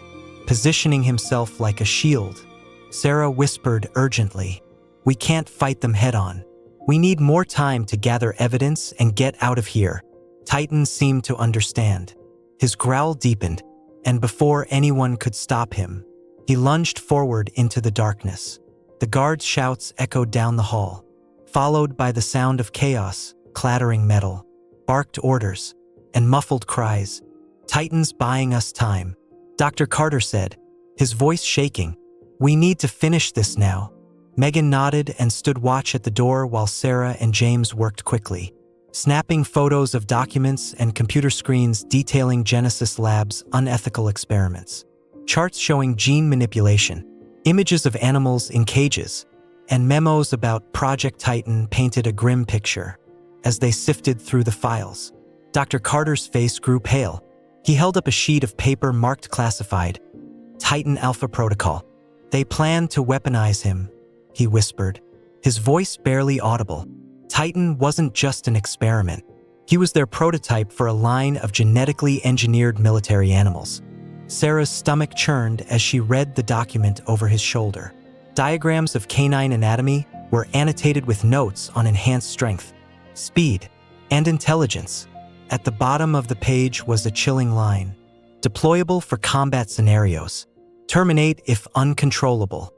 positioning himself like a shield. Sarah whispered urgently, "We can't fight them head-on. We need more time to gather evidence and get out of here." Titan seemed to understand. His growl deepened, and before anyone could stop him, he lunged forward into the darkness. The guard's shouts echoed down the hall, followed by the sound of chaos, clattering metal, barked orders, and muffled cries. "Titan's buying us time," Dr. Carter said, his voice shaking. "We need to finish this now." Megan nodded and stood watch at the door while Sarah and James worked quickly, snapping photos of documents and computer screens detailing Genesis Labs' unethical experiments. Charts showing gene manipulation, images of animals in cages, and memos about Project Titan painted a grim picture. As they sifted through the files, Dr. Carter's face grew pale. He held up a sheet of paper marked classified. "Titan Alpha Protocol. They plan to weaponize him," he whispered, his voice barely audible. Titan wasn't just an experiment. He was their prototype for a line of genetically engineered military animals. Sarah's stomach churned as she read the document over his shoulder. Diagrams of canine anatomy were annotated with notes on enhanced strength, speed, and intelligence. At the bottom of the page was a chilling line: "Deployable for combat scenarios. Terminate if uncontrollable."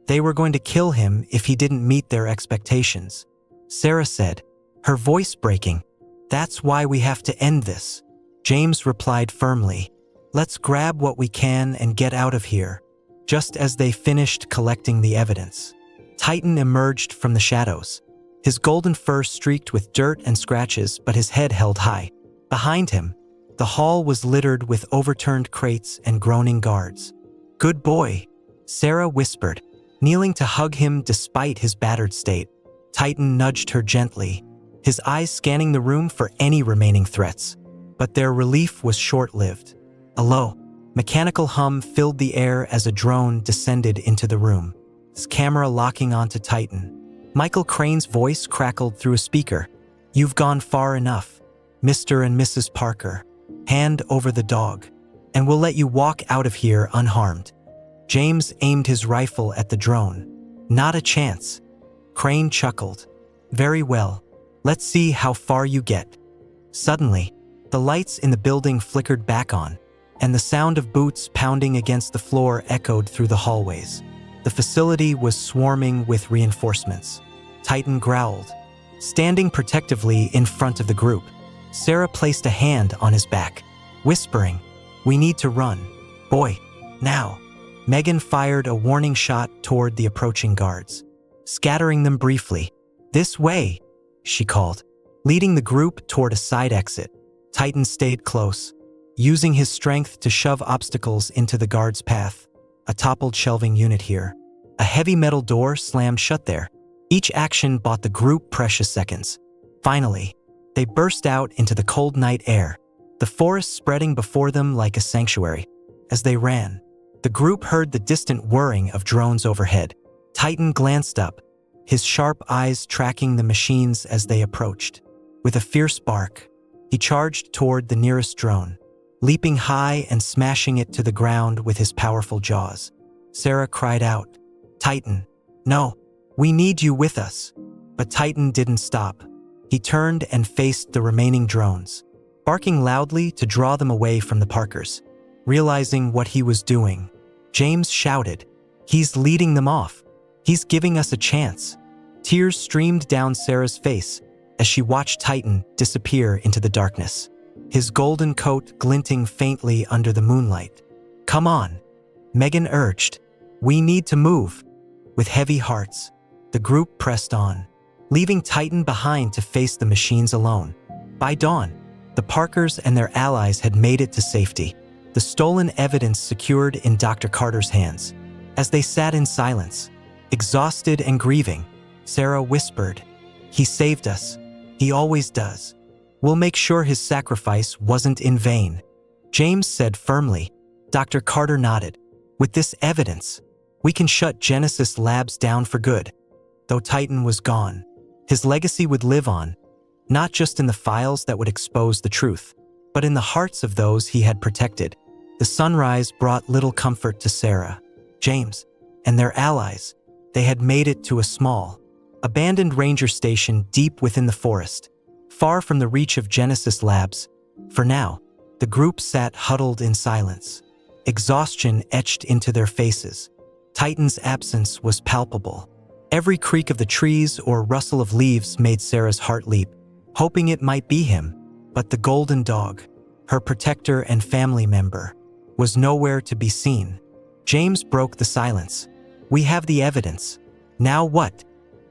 They were going to kill him if he didn't meet their expectations, Sarah said, her voice breaking. "That's why we have to end this." James replied firmly, "Let's grab what we can and get out of here." Just as they finished collecting the evidence, Titan emerged from the shadows. His golden fur streaked with dirt and scratches, but his head held high. Behind him, the hall was littered with overturned crates and groaning guards. "Good boy," Sarah whispered, kneeling to hug him despite his battered state. Titan nudged her gently, his eyes scanning the room for any remaining threats. But their relief was short-lived. A low, mechanical hum filled the air as a drone descended into the room, his camera locking onto Titan. Michael Crane's voice crackled through a speaker. "You've gone far enough, Mr. and Mrs. Parker. Hand over the dog, and we'll let you walk out of here unharmed." James aimed his rifle at the drone. "Not a chance." Crane chuckled. "Very well. Let's see how far you get." Suddenly, the lights in the building flickered back on, and the sound of boots pounding against the floor echoed through the hallways. The facility was swarming with reinforcements. Titan growled, standing protectively in front of the group. Sarah placed a hand on his back, whispering, "We need to run. Boy, now." Megan fired a warning shot toward the approaching guards, scattering them briefly. "This way," she called, leading the group toward a side exit. Titan stayed close, using his strength to shove obstacles into the guard's path. A toppled shelving unit here. A heavy metal door slammed shut there. Each action bought the group precious seconds. Finally, they burst out into the cold night air, the forest spreading before them like a sanctuary. As they ran, the group heard the distant whirring of drones overhead. Titan glanced up, his sharp eyes tracking the machines as they approached. With a fierce bark, he charged toward the nearest drone, leaping high and smashing it to the ground with his powerful jaws. Sarah cried out, "Titan, no, we need you with us." But Titan didn't stop. He turned and faced the remaining drones, barking loudly to draw them away from the Parkers. Realizing what he was doing, James shouted, "He's leading them off. He's giving us a chance." Tears streamed down Sarah's face as she watched Titan disappear into the darkness, his golden coat glinting faintly under the moonlight. "Come on," Megan urged. "We need to move." With heavy hearts, the group pressed on, leaving Titan behind to face the machines alone. By dawn, the Parkers and their allies had made it to safety, the stolen evidence secured in Dr. Carter's hands. As they sat in silence, exhausted and grieving, Sarah whispered, "He saved us. He always does. We'll make sure his sacrifice wasn't in vain." James said firmly. Dr. Carter nodded. "With this evidence, we can shut Genesis Labs down for good." Though Titan was gone, his legacy would live on, not just in the files that would expose the truth, but in the hearts of those he had protected. The sunrise brought little comfort to Sarah, James, and their allies. They had made it to a small, abandoned ranger station deep within the forest, far from the reach of Genesis Labs. For now, The group sat huddled in silence. Exhaustion etched into their faces. Titan's absence was palpable. Every creak of the trees or rustle of leaves made Sarah's heart leap, hoping it might be him. But the golden dog, her protector and family member, was nowhere to be seen. James broke the silence. "We have the evidence. Now what?"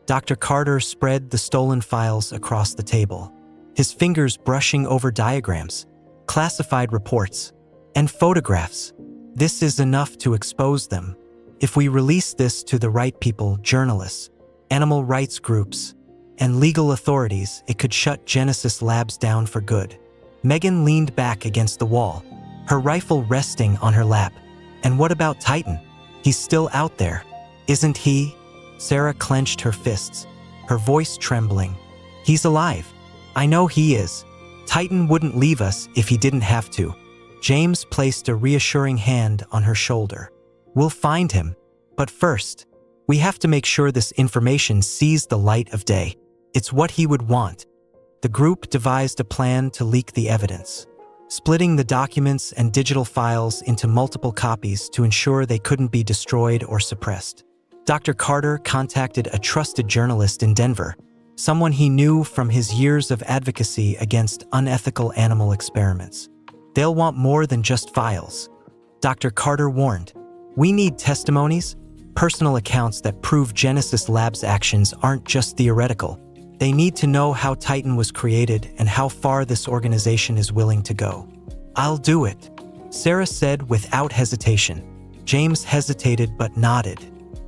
Dr. Carter spread the stolen files across the table, his fingers brushing over diagrams, classified reports, and photographs. "This is enough to expose them. If we release this to the right people, journalists, animal rights groups, and legal authorities, it could shut Genesis Labs down for good." Megan leaned back against the wall, her rifle resting on her lap. "And what about Titan? He's still out there, isn't he?" Sarah clenched her fists, her voice trembling. "He's alive. I know he is. Titan wouldn't leave us if he didn't have to." James placed a reassuring hand on her shoulder. "We'll find him. But first, we have to make sure this information sees the light of day. It's what he would want." The group devised a plan to leak the evidence, splitting the documents and digital files into multiple copies to ensure they couldn't be destroyed or suppressed. Dr. Carter contacted a trusted journalist in Denver, someone he knew from his years of advocacy against unethical animal experiments. "They'll want more than just files," Dr. Carter warned. "We need testimonies, personal accounts that prove Genesis Labs' actions aren't just theoretical. They need to know how Titan was created and how far this organization is willing to go." "I'll do it," Sarah said without hesitation. James hesitated but nodded.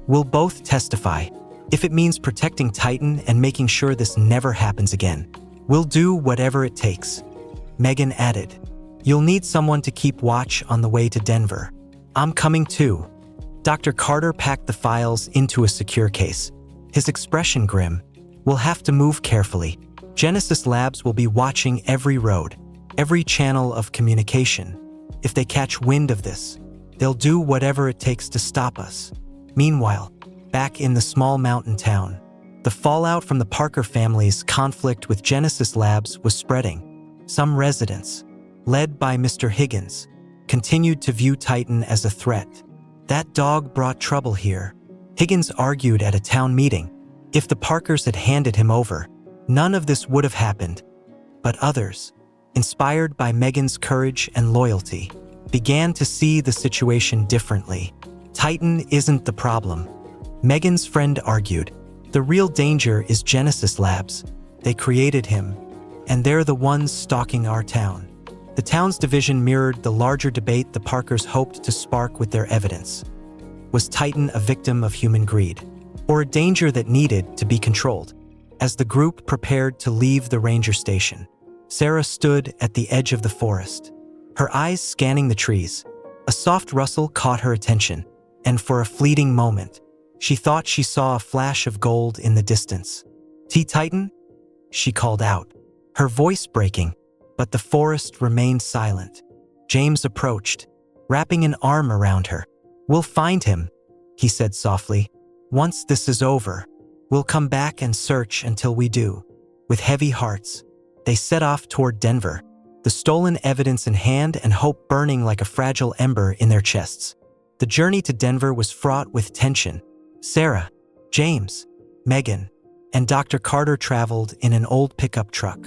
"We'll both testify. If it means protecting Titan and making sure this never happens again, we'll do whatever it takes." Megan added, "You'll need someone to keep watch on the way to Denver." "I'm coming too." Dr. Carter packed the files into a secure case, his expression grim. "We'll have to move carefully. Genesis Labs will be watching every road, every channel of communication. If they catch wind of this, they'll do whatever it takes to stop us." Meanwhile, back in the small mountain town, the fallout from the Parker family's conflict with Genesis Labs was spreading. Some residents, led by Mr. Higgins, continued to view Titan as a threat. "That dog brought trouble here," Higgins argued at a town meeting. "If the Parkers had handed him over, none of this would have happened." But others, inspired by Megan's courage and loyalty, began to see the situation differently. "Titan isn't the problem," Megan's friend argued. "The real danger is Genesis Labs. They created him, and they're the ones stalking our town." The town's division mirrored the larger debate the Parkers hoped to spark with their evidence. Was Titan a victim of human greed, or a danger that needed to be controlled? As the group prepared to leave the ranger station, Sarah stood at the edge of the forest, her eyes scanning the trees. A soft rustle caught her attention, and for a fleeting moment, she thought she saw a flash of gold in the distance. "Titan?" she called out, her voice breaking, but the forest remained silent. James approached, wrapping an arm around her. "We'll find him," he said softly. "Once this is over, we'll come back and search until we do." With heavy hearts, they set off toward Denver, the stolen evidence in hand and hope burning like a fragile ember in their chests. The journey to Denver was fraught with tension. Sarah, James, Megan, and Dr. Carter traveled in an old pickup truck,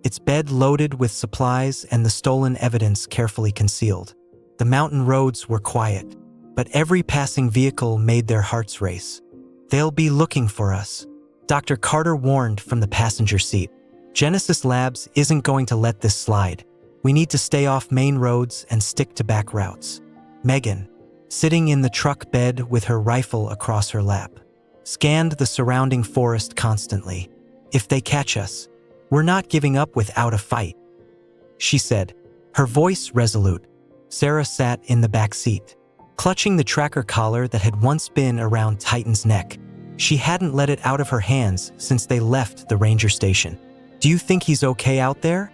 its bed loaded with supplies and the stolen evidence carefully concealed. The mountain roads were quiet, but every passing vehicle made their hearts race. "They'll be looking for us," Dr. Carter warned from the passenger seat. "Genesis Labs isn't going to let this slide. We need to stay off main roads and stick to back routes." Megan, sitting in the truck bed with her rifle across her lap, scanned the surrounding forest constantly. "If they catch us, we're not giving up without a fight," she said, her voice resolute. Sarah sat in the back seat, clutching the tracker collar that had once been around Titan's neck. She hadn't let it out of her hands since they left the ranger station. "Do you think he's okay out there?"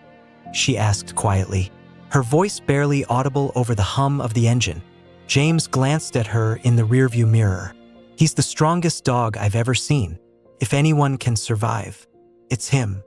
she asked quietly, her voice barely audible over the hum of the engine. James glanced at her in the rearview mirror. "He's the strongest dog I've ever seen. If anyone can survive, it's him."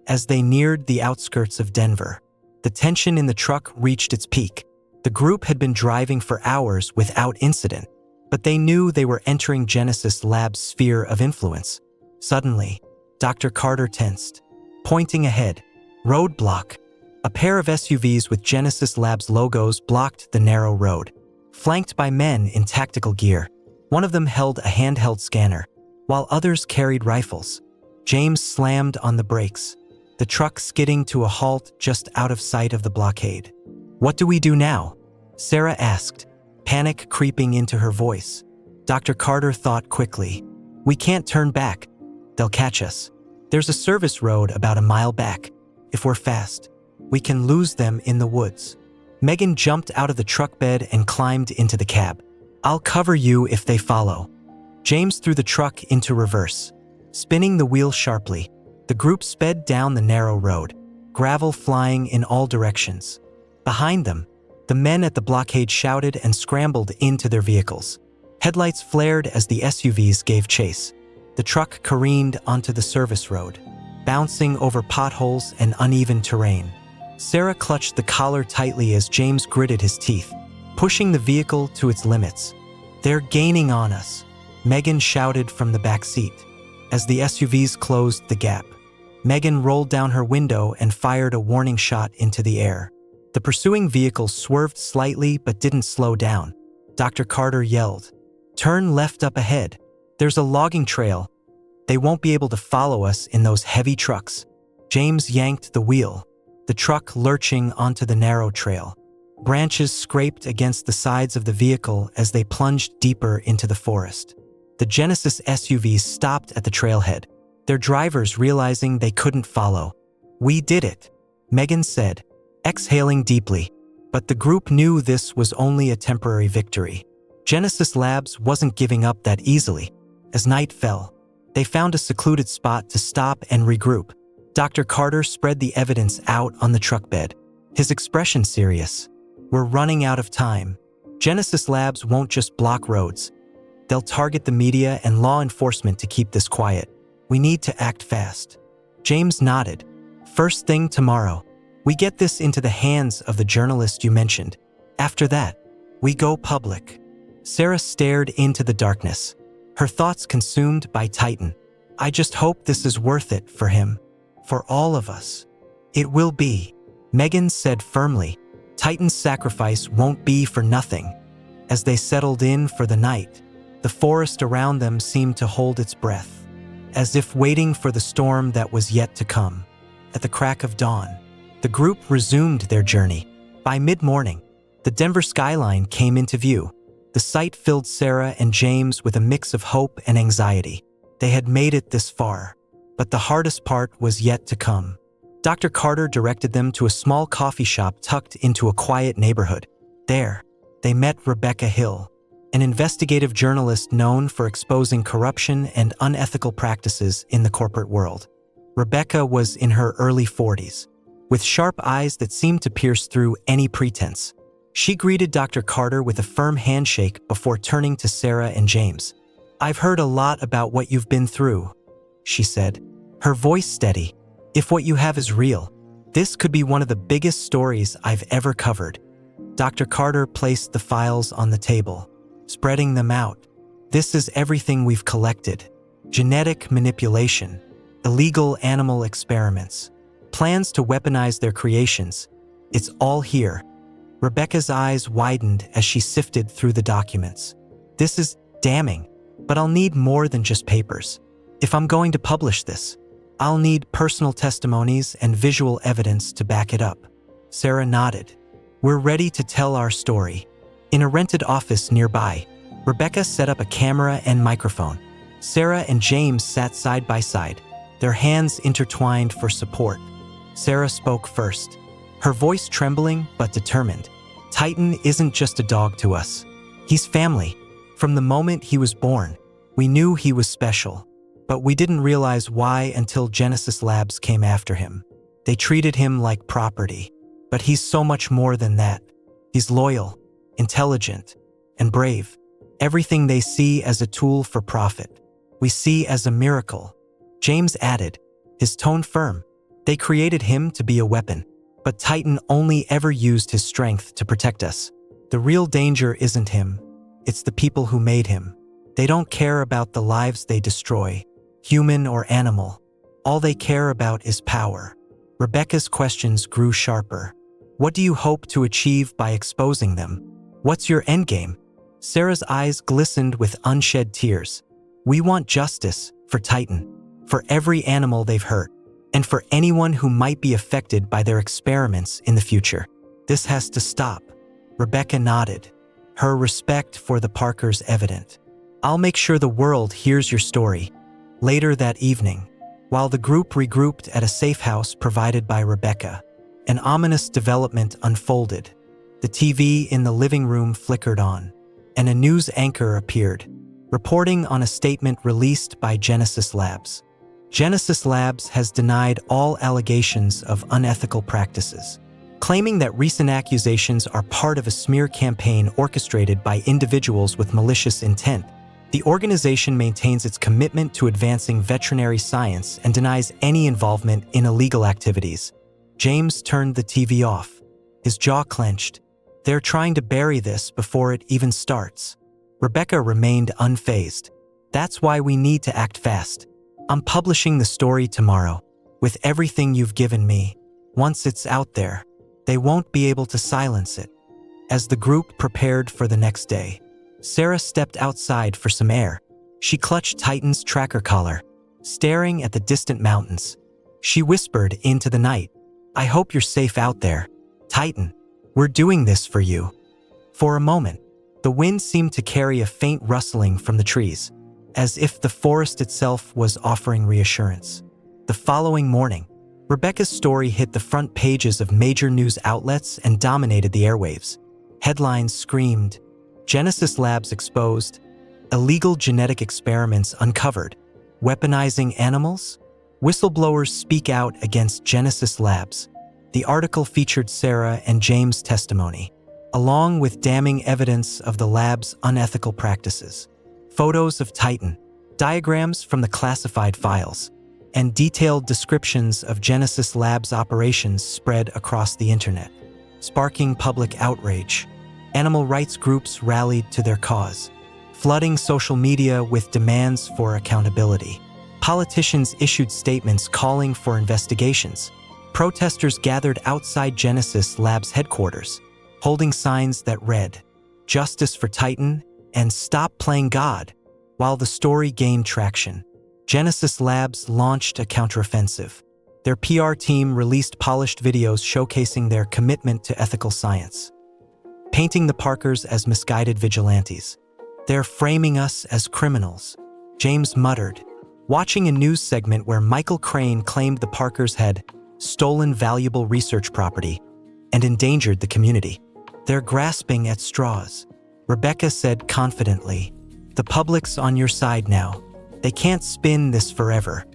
As they neared the outskirts of Denver, The tension in the truck reached its peak. The group had been driving for hours without incident, but they knew they were entering Genesis Lab's sphere of influence. Suddenly, Dr. Carter tensed, pointing ahead. Roadblock. A pair of SUVs with Genesis Labs logos blocked the narrow road, flanked by men in tactical gear. One of them held a handheld scanner, while others carried rifles. James slammed on the brakes, the truck skidding to a halt just out of sight of the blockade. "What do we do now?" Sarah asked, panic creeping into her voice. Dr. Carter thought quickly. "We can't turn back. They'll catch us. There's a service road about a mile back. If we're fast, we can lose them in the woods." Megan jumped out of the truck bed and climbed into the cab. "I'll cover you if they follow." James threw the truck into reverse, spinning the wheel sharply. The group sped down the narrow road, gravel flying in all directions. Behind them, the men at the blockade shouted and scrambled into their vehicles. Headlights flared as the SUVs gave chase. The truck careened onto the service road, bouncing over potholes and uneven terrain. Sarah clutched the collar tightly as James gritted his teeth, pushing the vehicle to its limits. "They're gaining on us," Megan shouted from the back seat. As the SUVs closed the gap, Megan rolled down her window and fired a warning shot into the air. The pursuing vehicle swerved slightly but didn't slow down. Dr. Carter yelled, "Turn left up ahead. There's a logging trail. They won't be able to follow us in those heavy trucks." James yanked the wheel, the truck lurching onto the narrow trail. Branches scraped against the sides of the vehicle as they plunged deeper into the forest. The Genesis SUVs stopped at the trailhead, their drivers realizing they couldn't follow. "We did it," Megan said, exhaling deeply. But the group knew this was only a temporary victory. Genesis Labs wasn't giving up that easily. As night fell, they found a secluded spot to stop and regroup. Dr. Carter spread the evidence out on the truck bed, his expression serious. "We're running out of time. Genesis Labs won't just block roads. They'll target the media and law enforcement to keep this quiet. We need to act fast." James nodded. "First thing tomorrow, we get this into the hands of the journalist you mentioned. After that, we go public." Sarah stared into the darkness, her thoughts consumed by Titan. "I just hope this is worth it for him. For all of us." "It will be," Megan said firmly. "Titan's sacrifice won't be for nothing." As they settled in for the night, the forest around them seemed to hold its breath, as if waiting for the storm that was yet to come. At the crack of dawn, the group resumed their journey. By mid-morning, the Denver skyline came into view. The sight filled Sarah and James with a mix of hope and anxiety. They had made it this far, but the hardest part was yet to come. Dr. Carter directed them to a small coffee shop tucked into a quiet neighborhood. There, they met Rebecca Hill, an investigative journalist known for exposing corruption and unethical practices in the corporate world. Rebecca was in her early 40s, with sharp eyes that seemed to pierce through any pretense. She greeted Dr. Carter with a firm handshake before turning to Sarah and James. "I've heard a lot about what you've been through," she said, her voice steady. "If what you have is real, this could be one of the biggest stories I've ever covered." Dr. Carter placed the files on the table, spreading them out. "This is everything we've collected. Genetic manipulation, illegal animal experiments, plans to weaponize their creations. It's all here." Rebecca's eyes widened as she sifted through the documents. "This is damning, but I'll need more than just papers. If I'm going to publish this, I'll need personal testimonies and visual evidence to back it up." Sarah nodded. "We're ready to tell our story." In a rented office nearby, Rebecca set up a camera and microphone. Sarah and James sat side by side, their hands intertwined for support. Sarah spoke first, her voice trembling but determined. "Titan isn't just a dog to us. He's family. From the moment he was born, we knew he was special, but we didn't realize why until Genesis Labs came after him. They treated him like property, but he's so much more than that. He's loyal, intelligent, and brave. Everything they see as a tool for profit, we see as a miracle." James added, his tone firm. "They created him to be a weapon, But Titan only ever used his strength to protect us. The real danger isn't him. It's the people who made him. They don't care about the lives they destroy, human or animal. All they care about is power. Rebecca's questions grew sharper. What do you hope to achieve by exposing them? What's your endgame? Sarah's eyes glistened with unshed tears. We want justice for Titan, for every animal they've hurt, and for anyone who might be affected by their experiments in the future. This has to stop. Rebecca nodded, her respect for the Parkers evident. I'll make sure the world hears your story. Later that evening, while the group regrouped at a safe house provided by Rebecca, an ominous development unfolded. The TV in the living room flickered on, and a news anchor appeared, reporting on a statement released by Genesis Labs. Genesis Labs has denied all allegations of unethical practices, claiming that recent accusations are part of a smear campaign orchestrated by individuals with malicious intent. The organization maintains its commitment to advancing veterinary science and denies any involvement in illegal activities. James turned the TV off, his jaw clenched. They're trying to bury this before it even starts. Rebecca remained unfazed. That's why we need to act fast. I'm publishing the story tomorrow, with everything you've given me. Once it's out there, they won't be able to silence it. As the group prepared for the next day, Sarah stepped outside for some air. She clutched Titan's tracker collar, staring at the distant mountains. She whispered into the night, I hope you're safe out there. Titan, we're doing this for you. For a moment, the wind seemed to carry a faint rustling from the trees, as if the forest itself was offering reassurance. The following morning, Rebecca's story hit the front pages of major news outlets and dominated the airwaves. Headlines screamed, Genesis Labs exposed, illegal genetic experiments uncovered, weaponizing animals? Whistleblowers speak out against Genesis Labs. The article featured Sarah and James' testimony, along with damning evidence of the lab's unethical practices. Photos of Titan, diagrams from the classified files, and detailed descriptions of Genesis Labs' operations spread across the internet, sparking public outrage. Animal rights groups rallied to their cause, flooding social media with demands for accountability. Politicians issued statements calling for investigations. Protesters gathered outside Genesis Labs' headquarters, holding signs that read, Justice for Titan and Stop Playing God. While the story gained traction, Genesis Labs launched a counteroffensive. Their PR team released polished videos showcasing their commitment to ethical science, painting the Parkers as misguided vigilantes. They're framing us as criminals, James muttered, watching a news segment where Michael Crane claimed the Parkers had stolen valuable research property and endangered the community. They're grasping at straws. Rebecca said confidently, the public's on your side now. They can't spin this forever.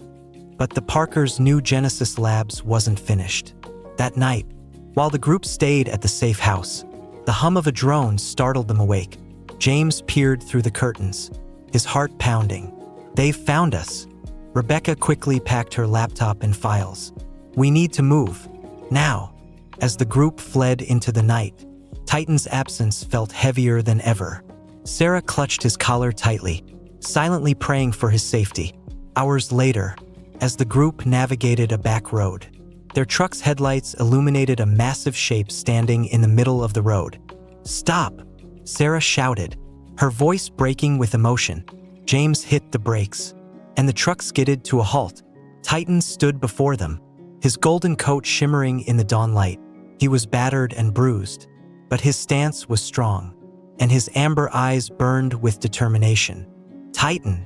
But the Parkers knew Genesis Labs wasn't finished. That night, while the group stayed at the safe house, the hum of a drone startled them awake. James peered through the curtains, his heart pounding. They've found us. Rebecca quickly packed her laptop and files. We need to move, now. As the group fled into the night, Titan's absence felt heavier than ever. Sarah clutched his collar tightly, silently praying for his safety. Hours later, as the group navigated a back road, their truck's headlights illuminated a massive shape standing in the middle of the road. Stop! Sarah shouted, her voice breaking with emotion. James hit the brakes, and the truck skidded to a halt. Titan stood before them, his golden coat shimmering in the dawn light. He was battered and bruised, but his stance was strong, and his amber eyes burned with determination. Titan!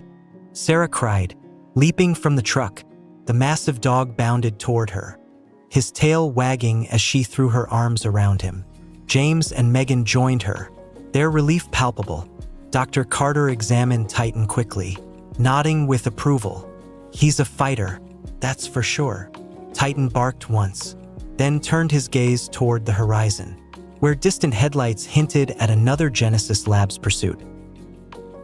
Sarah cried, leaping from the truck. The massive dog bounded toward her, his tail wagging as she threw her arms around him. James and Megan joined her, their relief palpable. Dr. Carter examined Titan quickly, nodding with approval. He's a fighter, that's for sure. Titan barked once, then turned his gaze toward the horizon, where distant headlights hinted at another Genesis Labs pursuit.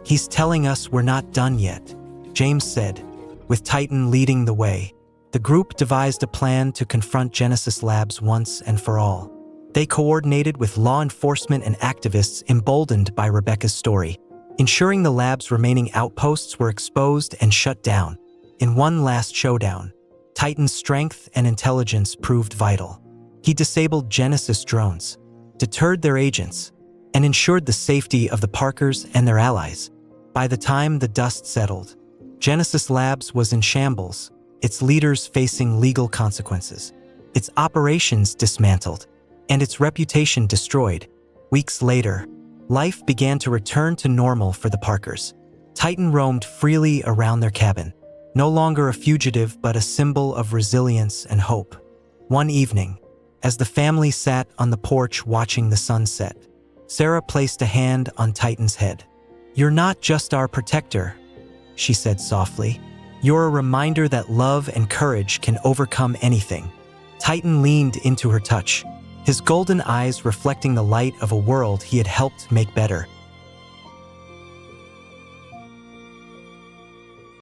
He's telling us we're not done yet, James said, with Titan leading the way. The group devised a plan to confront Genesis Labs once and for all. They coordinated with law enforcement and activists emboldened by Rebecca's story, ensuring the lab's remaining outposts were exposed and shut down. In one last showdown, Titan's strength and intelligence proved vital. He disabled Genesis drones, deterred their agents, and ensured the safety of the Parkers and their allies. By the time the dust settled, Genesis Labs was in shambles, its leaders facing legal consequences, its operations dismantled, and its reputation destroyed. Weeks later, life began to return to normal for the Parkers. Titan roamed freely around their cabin, no longer a fugitive but a symbol of resilience and hope. One evening, as the family sat on the porch watching the sun set, Sarah placed a hand on Titan's head. "You're not just our protector," she said softly. "You're a reminder that love and courage can overcome anything." Titan leaned into her touch, his golden eyes reflecting the light of a world he had helped make better.